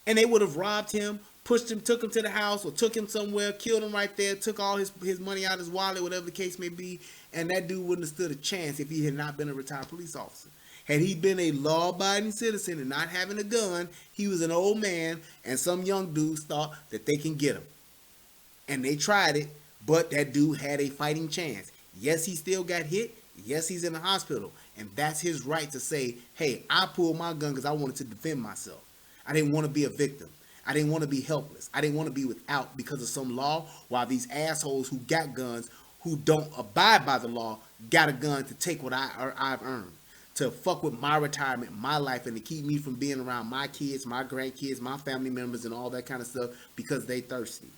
And they would have robbed him, pushed him, took him to the house, or took him somewhere, killed him right there, took all his money out of his wallet, whatever the case may be. And that dude wouldn't have stood a chance if he had not been a retired police officer. Had he been a law-abiding citizen and not having a gun, he was an old man, and some young dudes thought that they can get him. And they tried it, but that dude had a fighting chance. Yes, he still got hit. Yes, he's in the hospital. And that's his right to say, hey, I pulled my gun because I wanted to defend myself. I didn't want to be a victim. I didn't want to be helpless. I didn't want to be without because of some law, while these assholes who got guns, who don't abide by the law, got a gun to take what I've earned, to fuck with my retirement, my life, and to keep me from being around my kids, my grandkids, my family members, and all that kind of stuff because they thirsty.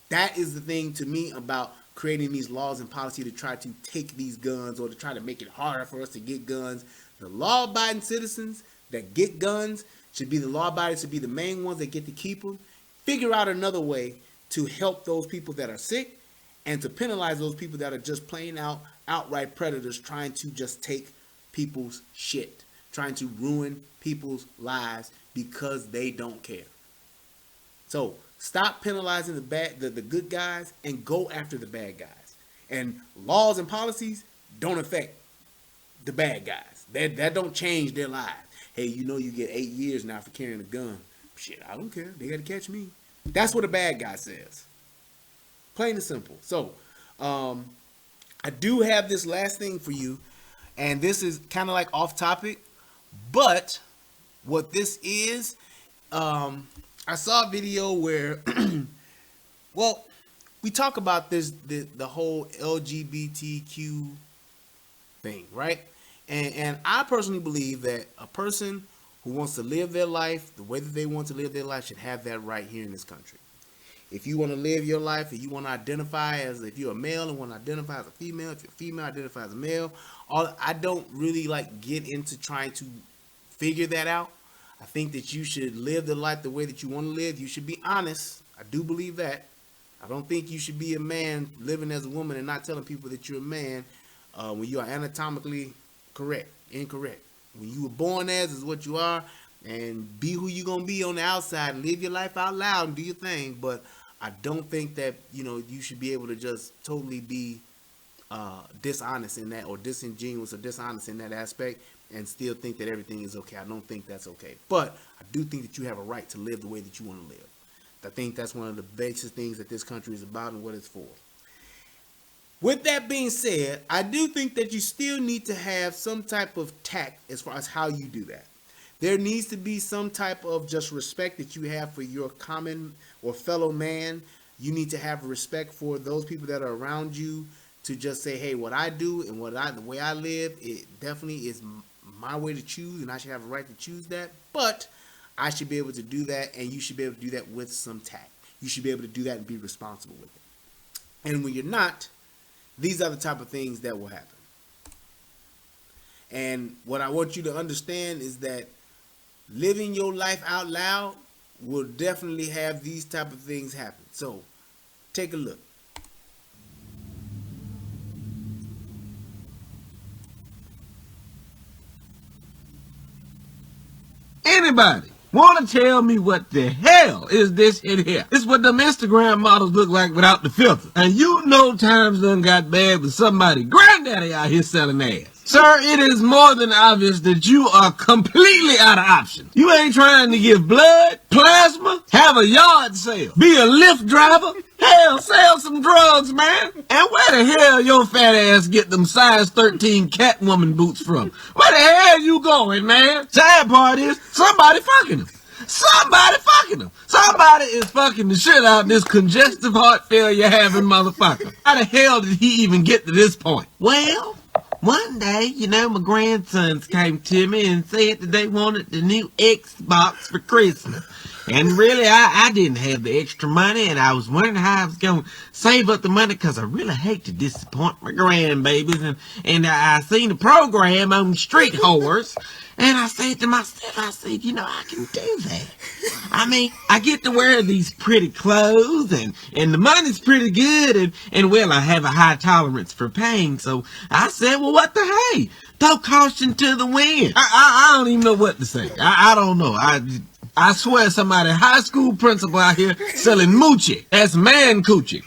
That is the thing to me about creating these laws and policy to try to take these guns or to try to make it harder for us to get guns. The law-abiding citizens that get guns should be the law-abiding, should be the main ones that get to keep them. Figure out another way to help those people that are sick and to penalize those people that are just plain outright predators trying to just take people's shit, trying to ruin people's lives because they don't care. So stop penalizing the good guys and go after the bad guys. And laws and policies don't affect the bad guys. That don't change their lives. Hey, you get 8 years now for carrying a gun. Shit, I don't care. They got to catch me. That's what a bad guy says. Plain and simple. So, I do have this last thing for you, and this is kind of like off topic, but what this is, I saw a video where, well, we talk about the whole LGBTQ thing, right? And I personally believe that a person who wants to live their life the way that they want to live their life should have that right here in this country. If you want to live your life and you want to identify as, if you're a male and want to identify as a female, if you're a female, identify as a male, I don't really like get into trying to figure that out. I think that you should live the life the way that you want to live. You should be honest. I do believe that. I don't think you should be a man living as a woman and not telling people that you're a man when you are anatomically incorrect. When you were born as is what you are, and be who you're going to be on the outside and live your life out loud and do your thing. But I don't think that, you should be able to just totally be dishonest in that, or disingenuous or dishonest in that aspect, and still think that everything is okay. I don't think that's okay. But I do think that you have a right to live the way that you want to live. I think that's one of the basic things that this country is about and what it's for. With that being said, I do think that you still need to have some type of tact as far as how you do that. There needs to be some type of just respect that you have for your common or fellow man. You need to have respect for those people that are around you, to just say, hey, what I do and the way I live, it definitely is my way to choose, and I should have a right to choose that. But I should be able to do that, and you should be able to do that with some tact. You should be able to do that and be responsible with it. And when you're not, these are the type of things that will happen. And what I want you to understand is that living your life out loud will definitely have these type of things happen. So take a look. Anybody want to tell me what the hell is this in here? It's what them Instagram models look like without the filter. And you know times done got bad with somebody granddaddy out here selling ass. Sir, it is more than obvious that you are completely out of options. You ain't trying to give blood, plasma, have a yard sale, be a Lyft driver, hell, sell some drugs, man. And where the hell your fat ass get them size 13 Catwoman boots from? Where the hell you going, man? Sad part is, somebody fucking him. Somebody fucking him. Somebody is fucking the shit out of this congestive heart failure having motherfucker. How the hell did he even get to this point? Well, one day, my grandsons came to me and said that they wanted the new Xbox for Christmas. And really, I didn't have the extra money, and I was wondering how I was going to save up the money, because I really hate to disappoint my grandbabies. And I seen the program on Street Horse, and I said to myself, I can do that. I mean, I get to wear these pretty clothes, and the money's pretty good, and well, I have a high tolerance for pain. So I said, well, what the hey? Throw caution to the wind. I don't even know what to say. I don't know. I swear somebody, high school principal out here selling moochie. That's man coochie.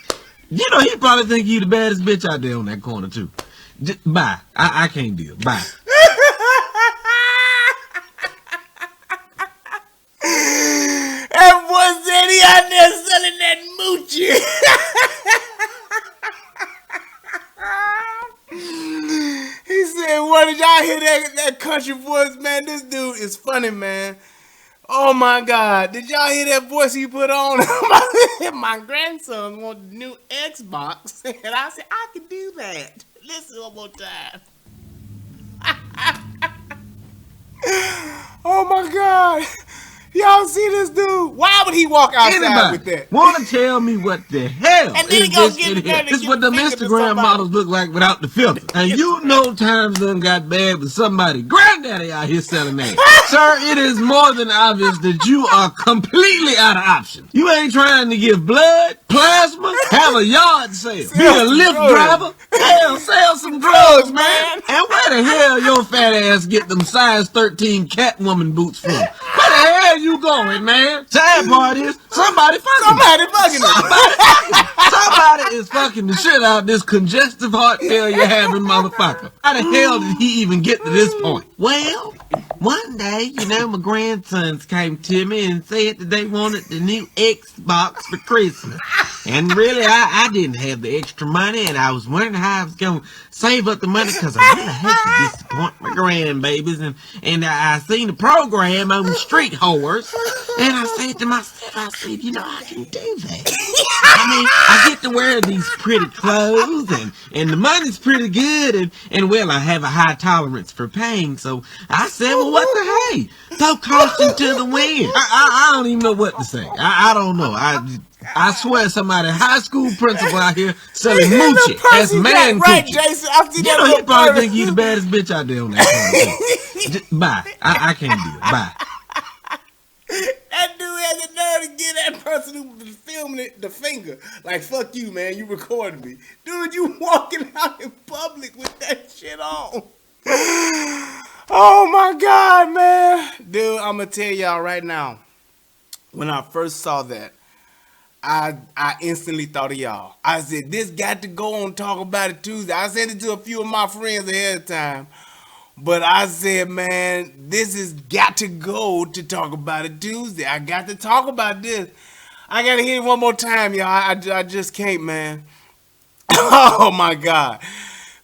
He probably think you the baddest bitch out there on that corner, too. Bye. I can't deal. Bye. That boy said he out there selling that moochie. He said, what did y'all hear that country voice, man? This dude is funny, man. Oh my God. Did y'all hear that voice he put on? My grandson wants the new Xbox. And I said, I can do that. Listen one more time. Oh my God. Y'all see this dude? Why would he walk outside with that? Want to tell me what the hell And then is he go this get in it here? there to This is what give them a finger to Instagram somebody. models look like without the filter. And you know times done got bad with somebody granddaddy out here selling ass. Sir, it is more than obvious that you are completely out of options. You ain't trying to give blood, plasma, have a yard sale, be a Lyft driver, hell, sell some drugs, man. And where the hell your fat ass get them size 13 Catwoman boots from? Where the hell you going, man? Sad part is, somebody fucking him. Somebody is fucking the shit out of this congestive heart failure having motherfucker. How the hell did he even get to this point? Well, one day, my grandsons came to me and said that they wanted the new Xbox for Christmas. And really, I didn't have the extra money, and I was wondering how I was going to save up the money, because I really hate to disappoint my grandbabies. And I seen the program on Street Horse, and I said to myself, I can do that. I mean, I get to wear these pretty clothes, and the money's pretty good, and well, I have a high tolerance for pain, so I said, well, what the hey? Throw caution to the wind. I don't even know what to say. I don't know. I swear somebody, high school principal out here selling moochie as man right, coochie. Jason. I see You that know, he little probably bird. think he the baddest bitch out there on that corner. Bye. I can't do it. Bye. That dude has the nerve to give that person who was filming it the finger. Like, fuck you, man. You recorded me. Dude, you walking out in public with that shit on. Oh, my God, man. Dude, I'm going to tell y'all right now. When I first saw that, I instantly thought of y'all. I said, this got to go on Talk About It Tuesday. I sent it to a few of my friends ahead of time. But I said, man, this has got to go to Talk About It Tuesday. I got to talk about this. I got to hear it one more time, y'all. I just can't, man. Oh, my God.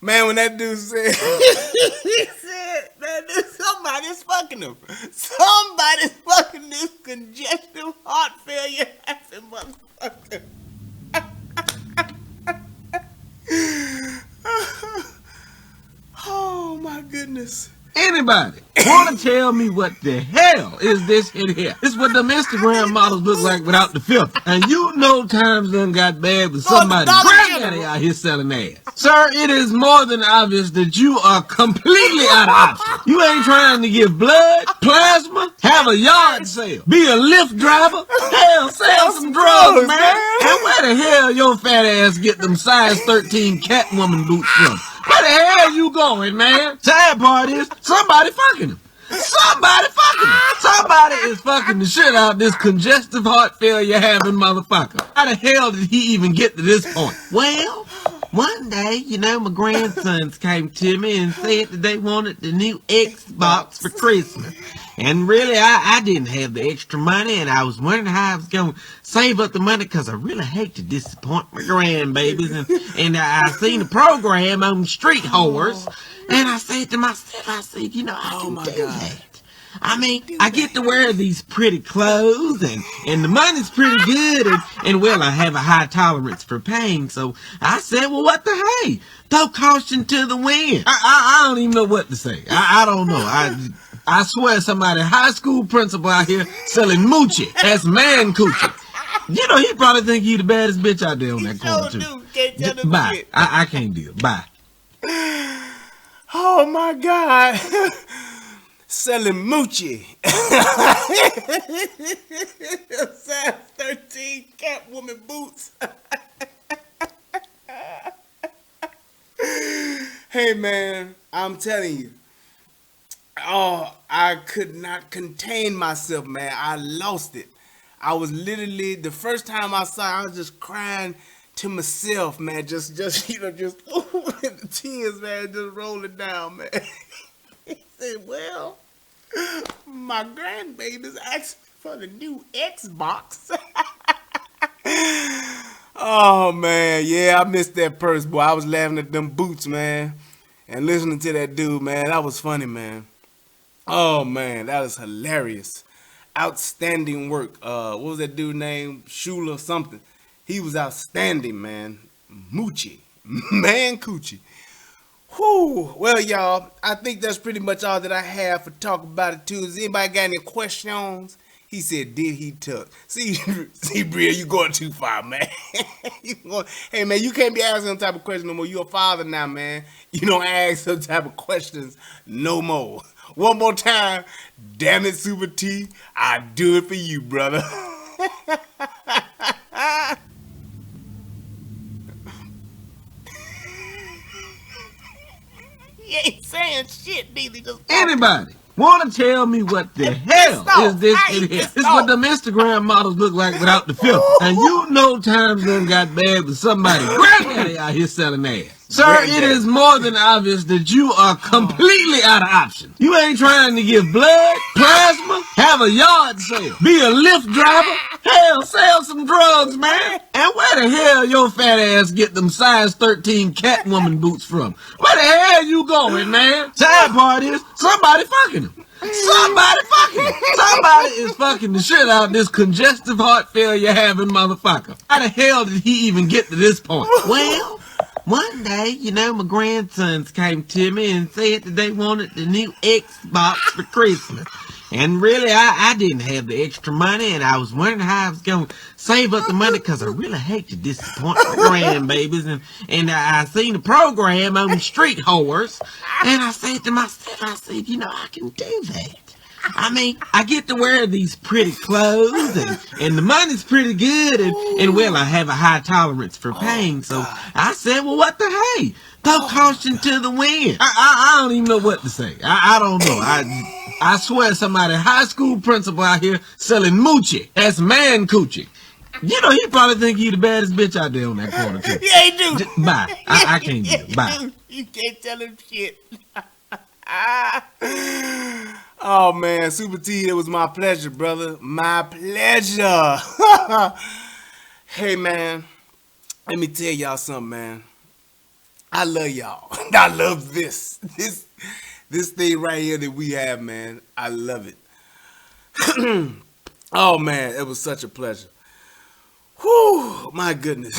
Man, when that dude said, he said, man, somebody's fucking him. Somebody's fucking this congestive heart failure having motherfucker. Oh, my goodness. Anybody want to tell me what the hell is this in here? It's what them Instagram models look like without the filter. And you know times done got bad with somebody granddaddy out here selling ass. Sir, it is more than obvious that you are completely out of options. You ain't trying to give blood, plasma, have a yard sale, be a Lyft driver, hell, sell some drugs, man. And where the hell your fat ass get them size 13 Catwoman boots from? Where the hell you going, man? Sad part is, somebody fucking him. Somebody fucking him. Somebody is fucking the shit out of this congestive heart failure having motherfucker. How the hell did he even get to this point? Well, one day, my grandsons came to me and said that they wanted the new Xbox for Christmas. And really, I didn't have the extra money, and I was wondering how I was going to save up the money, because I really hate to disappoint my grandbabies. And I seen the program on Street Whores, and I said to myself, I can do that. I mean, I get to wear these pretty clothes, and the money's pretty good, and well, I have a high tolerance for pain, so I said, well, what the hey? Throw caution to the wind. I don't even know what to say. I don't know. I swear somebody, high school principal out here selling moochie as man coochie. You know, he probably think he the baddest bitch out there on that corner, too. Bye. I can't deal. Bye. Oh, my God. Selling moochie. Size 13 Catwoman boots. Hey, man, I'm telling you. Oh, I could not contain myself, man. I lost it. I was literally, the first time I saw it, I was just crying to myself, man. Just the tears, man, just rolling down, man. He said, well, my grandbaby's asking for the new Xbox. Oh, man, yeah, I missed that purse, boy. I was laughing at them boots, man, and listening to that dude, man. That was funny, man. Oh, man, that is hilarious. Outstanding work. What was that dude named? Shula something. He was outstanding, man. Moochie. Man coochie. Whew. Well, y'all, I think that's pretty much all that I have for Talk About It Tuesday. Anybody got any questions? He said, did he tuck? See, Bria, you going too far, man. Hey, man, you can't be asking them type of questions no more. You a father now, man. You don't ask some type of questions no more. One more time. Damn it, Super T. I do it for you, brother. He ain't saying shit, neither. Just Anybody want to tell me what the hell is this in here? It's what them Instagram models look like without the filter. And you know times done got bad with somebody granddaddy out here selling ass. Sir, it is more than obvious that you are completely out of options. You ain't trying to give blood, plasma, have a yard sale, be a Lyft driver, hell, sell some drugs, man. And where the hell your fat ass get them size 13 Catwoman boots from? Where the hell you going, man? Sad part is, somebody fucking him. Somebody fucking him. Somebody is fucking the shit out of this congestive heart failure having motherfucker. How the hell did he even get to this point? Well, one day, my grandsons came to me and said that they wanted the new Xbox for Christmas. And really, I didn't have the extra money, and I was wondering how I was going to save up the money, because I really hate to disappoint my grandbabies. And I seen the program on Street Horse, and I said to myself, I can do that. I mean, I get to wear these pretty clothes, and the money's pretty good, and well, I have a high tolerance for pain, so I said, well, what the hey? Throw caution to the wind. I don't even know what to say. I don't know. I swear somebody, high school principal out here selling moochie. That's man coochie. He probably think he the baddest bitch out there on that corner, too. Yeah, he do. Bye. I can't do it. Bye. You can't tell him shit. Oh, man, Super T, it was my pleasure, brother. My pleasure. Hey, man, let me tell y'all something, man. I love y'all. I love this thing right here that we have, man. I love it. Oh, man, it was such a pleasure. Whew, my goodness.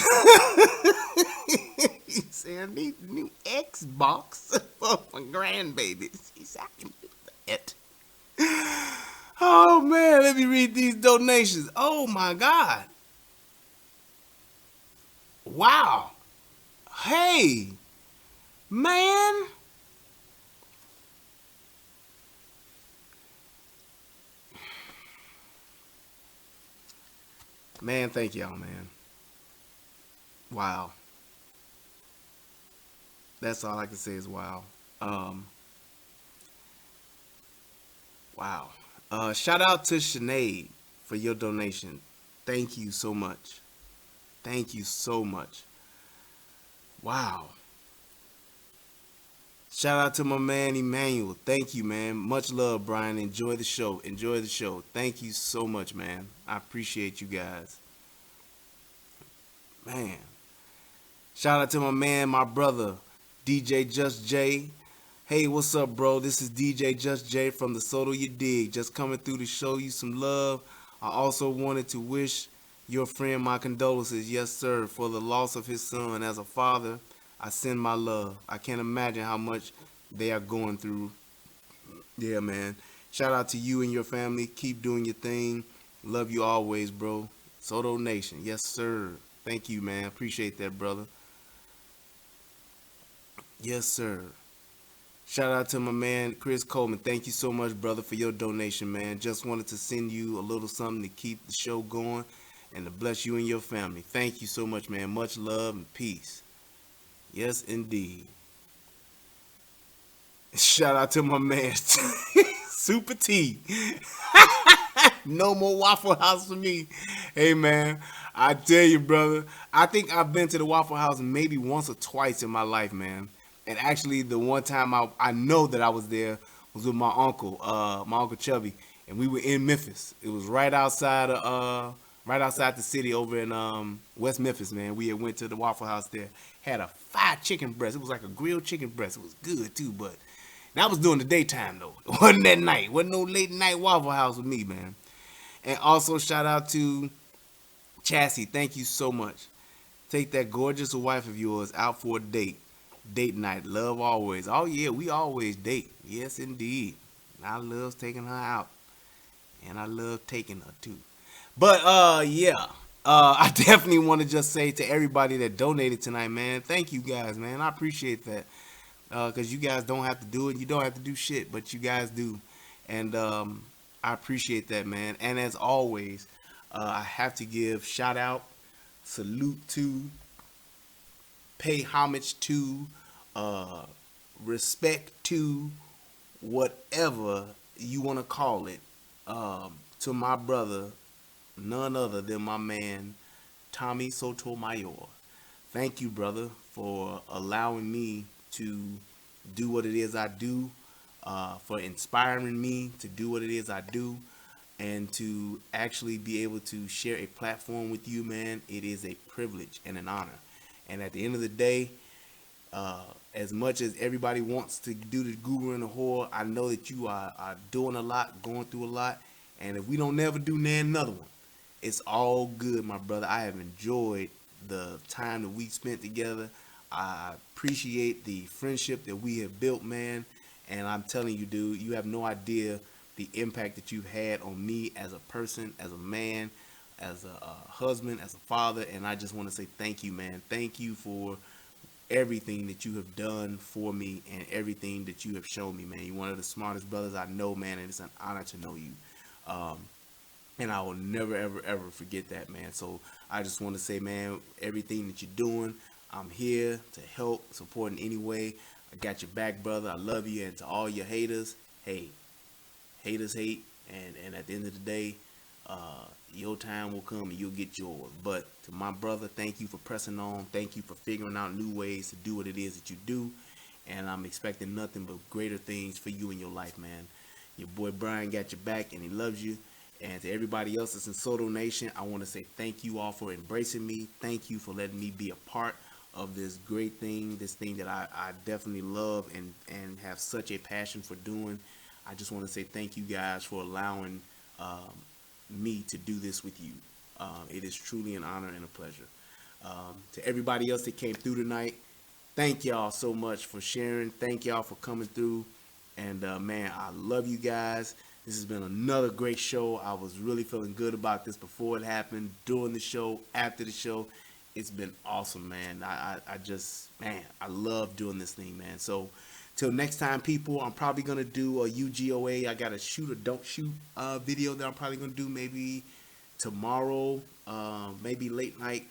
He said, I need a new Xbox for my grandbabies. He said, I can do that. Oh, man, let me read these donations. Oh, my God. Wow. Hey, man. Man, thank y'all, man. Wow. That's all I can say is wow. Wow. Shout out to Sinead for your donation. Thank you so much. Thank you so much. Wow. Shout out to my man Emmanuel. Thank you, man. Much love, Brian. Enjoy the show. Enjoy the show. Thank you so much, man. I appreciate you guys. Man. Shout out to my man, my brother, DJ Just J. Hey, what's up, bro? This is DJ Just J from the Soto You Dig. Just coming through to show you some love. I also wanted to wish your friend my condolences, yes, sir, for the loss of his son. As a father, I send my love. I can't imagine how much they are going through. Yeah, man. Shout out to you and your family. Keep doing your thing. Love you always, bro. Soto Nation. Yes, sir. Thank you, man. Appreciate that, brother. Yes, sir. Shout out to my man, Chris Coleman. Thank you so much, brother, for your donation, man. Just wanted to send you a little something to keep the show going and to bless you and your family. Thank you so much, man. Much love and peace. Yes, indeed. Shout out to my man, Super T. No more Waffle House for me. Hey, man, I tell you, brother, I think I've been to the Waffle House maybe once or twice in my life, man. And actually, the one time I know that I was there was with my uncle Chubby, and we were in Memphis. It was right outside the city over in West Memphis, man. We had went to the Waffle House there. Had a fried chicken breast. It was like a grilled chicken breast. It was good too, but that was during the daytime though. It wasn't that night. Wasn't no late night Waffle House with me, man. And also shout out to Chassie. Thank you so much. Take that gorgeous wife of yours out for a date. Date night. Love always. Oh yeah, we always date. Yes indeed. I love taking her out. And I love taking her too. But yeah. I definitely want to just say to everybody that donated tonight, man, thank you guys, man. I appreciate that. Because you guys don't have to do it. You don't have to do shit, but you guys do. And I appreciate that, man. And as always, I have to give shout out, salute to, pay homage to, respect to, whatever you want to call it, to my brother, none other than my man, Tommy Sotomayor. Thank you, brother, for allowing me to do what it is I do, for inspiring me to do what it is I do, and to actually be able to share a platform with you, man. It is a privilege and an honor. And at the end of the day, As much as everybody wants to do the guru and the whore, I know that you are doing a lot, going through a lot. And if we don't never do another one, it's all good, my brother. I have enjoyed the time that we spent together. I appreciate the friendship that we have built, man. And I'm telling you, dude, you have no idea the impact that you've had on me as a person, as a man, as a husband, as a father. And I just want to say thank you, man. Thank you for everything that you have done for me and everything that you have shown me, man. You're one of the smartest brothers I know, man, and it's an honor to know you. And I will never, ever, ever forget that, man. So I just want to say, man, everything that you're doing, I'm here to help, support in any way. I got your back, brother. I love you. And to all your haters, hey, haters hate. And at the end of the day, your time will come and you'll get yours. But to my brother, thank you for pressing on. Thank you for figuring out new ways to do what it is that you do. And I'm expecting nothing but greater things for you in your life, man. Your boy Brian got your back and he loves you. And to everybody else that's in Soto Nation, I want to say thank you all for embracing me. Thank you for letting me be a part of this great thing, this thing that I definitely love and have such a passion for doing. I just want to say thank you guys for allowing me to do this with you. It is truly an honor and a pleasure. To everybody else that came through tonight, thank y'all so much for sharing. Thank y'all for coming through. And man, I love you guys. This has been another great show. I was really feeling good about this before it happened, during the show, after the show. It's been awesome, man. I just, man, I love doing this thing, man. So till next time, people, I'm probably going to do a UGOA. I got a shoot or don't shoot video that I'm probably going to do maybe tomorrow, maybe late night,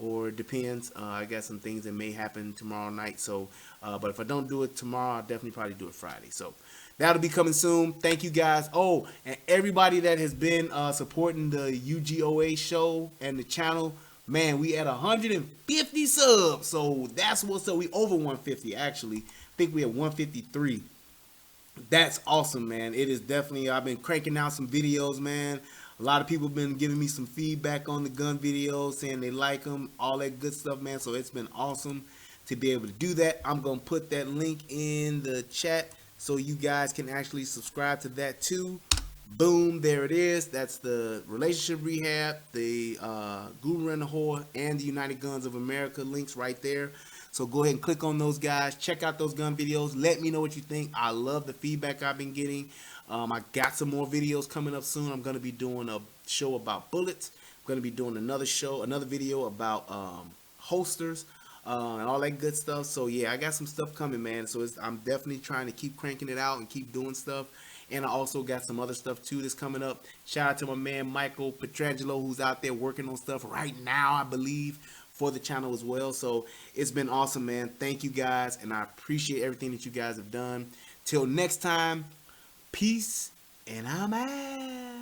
or it depends. I got some things that may happen tomorrow night. So, but if I don't do it tomorrow, I'll definitely probably do it Friday. So that'll be coming soon. Thank you guys. Oh, and everybody that has been supporting the UGOA show and the channel, man, we at 150 subs. So that's what's up. We over 150 actually. I think we at 153. That's awesome, man. It is definitely, I've been cranking out some videos, man. A lot of people have been giving me some feedback on the gun videos, saying they like them, all that good stuff, man. So it's been awesome to be able to do that. I'm going to put that link in the chat so you guys can actually subscribe to that too. Boom, there it is. That's the Relationship Rehab, the Guru and the Whore, and the United Guns of America links right there. So go ahead and click on those guys. Check out those gun videos. Let me know what you think. I love the feedback I've been getting. I got some more videos coming up soon. I'm going to be doing a show about bullets. I'm going to be doing another video about holsters and all that good stuff. So yeah, I got some stuff coming, man. So I'm definitely trying to keep cranking it out and keep doing stuff. And I also got some other stuff too that's coming up. Shout out to my man Michael Petrangelo, who's out there working on stuff right now, I believe, for the channel as well. So it's been awesome, man. Thank you guys, and I appreciate everything that you guys have done. Till next time, peace, and I'm out.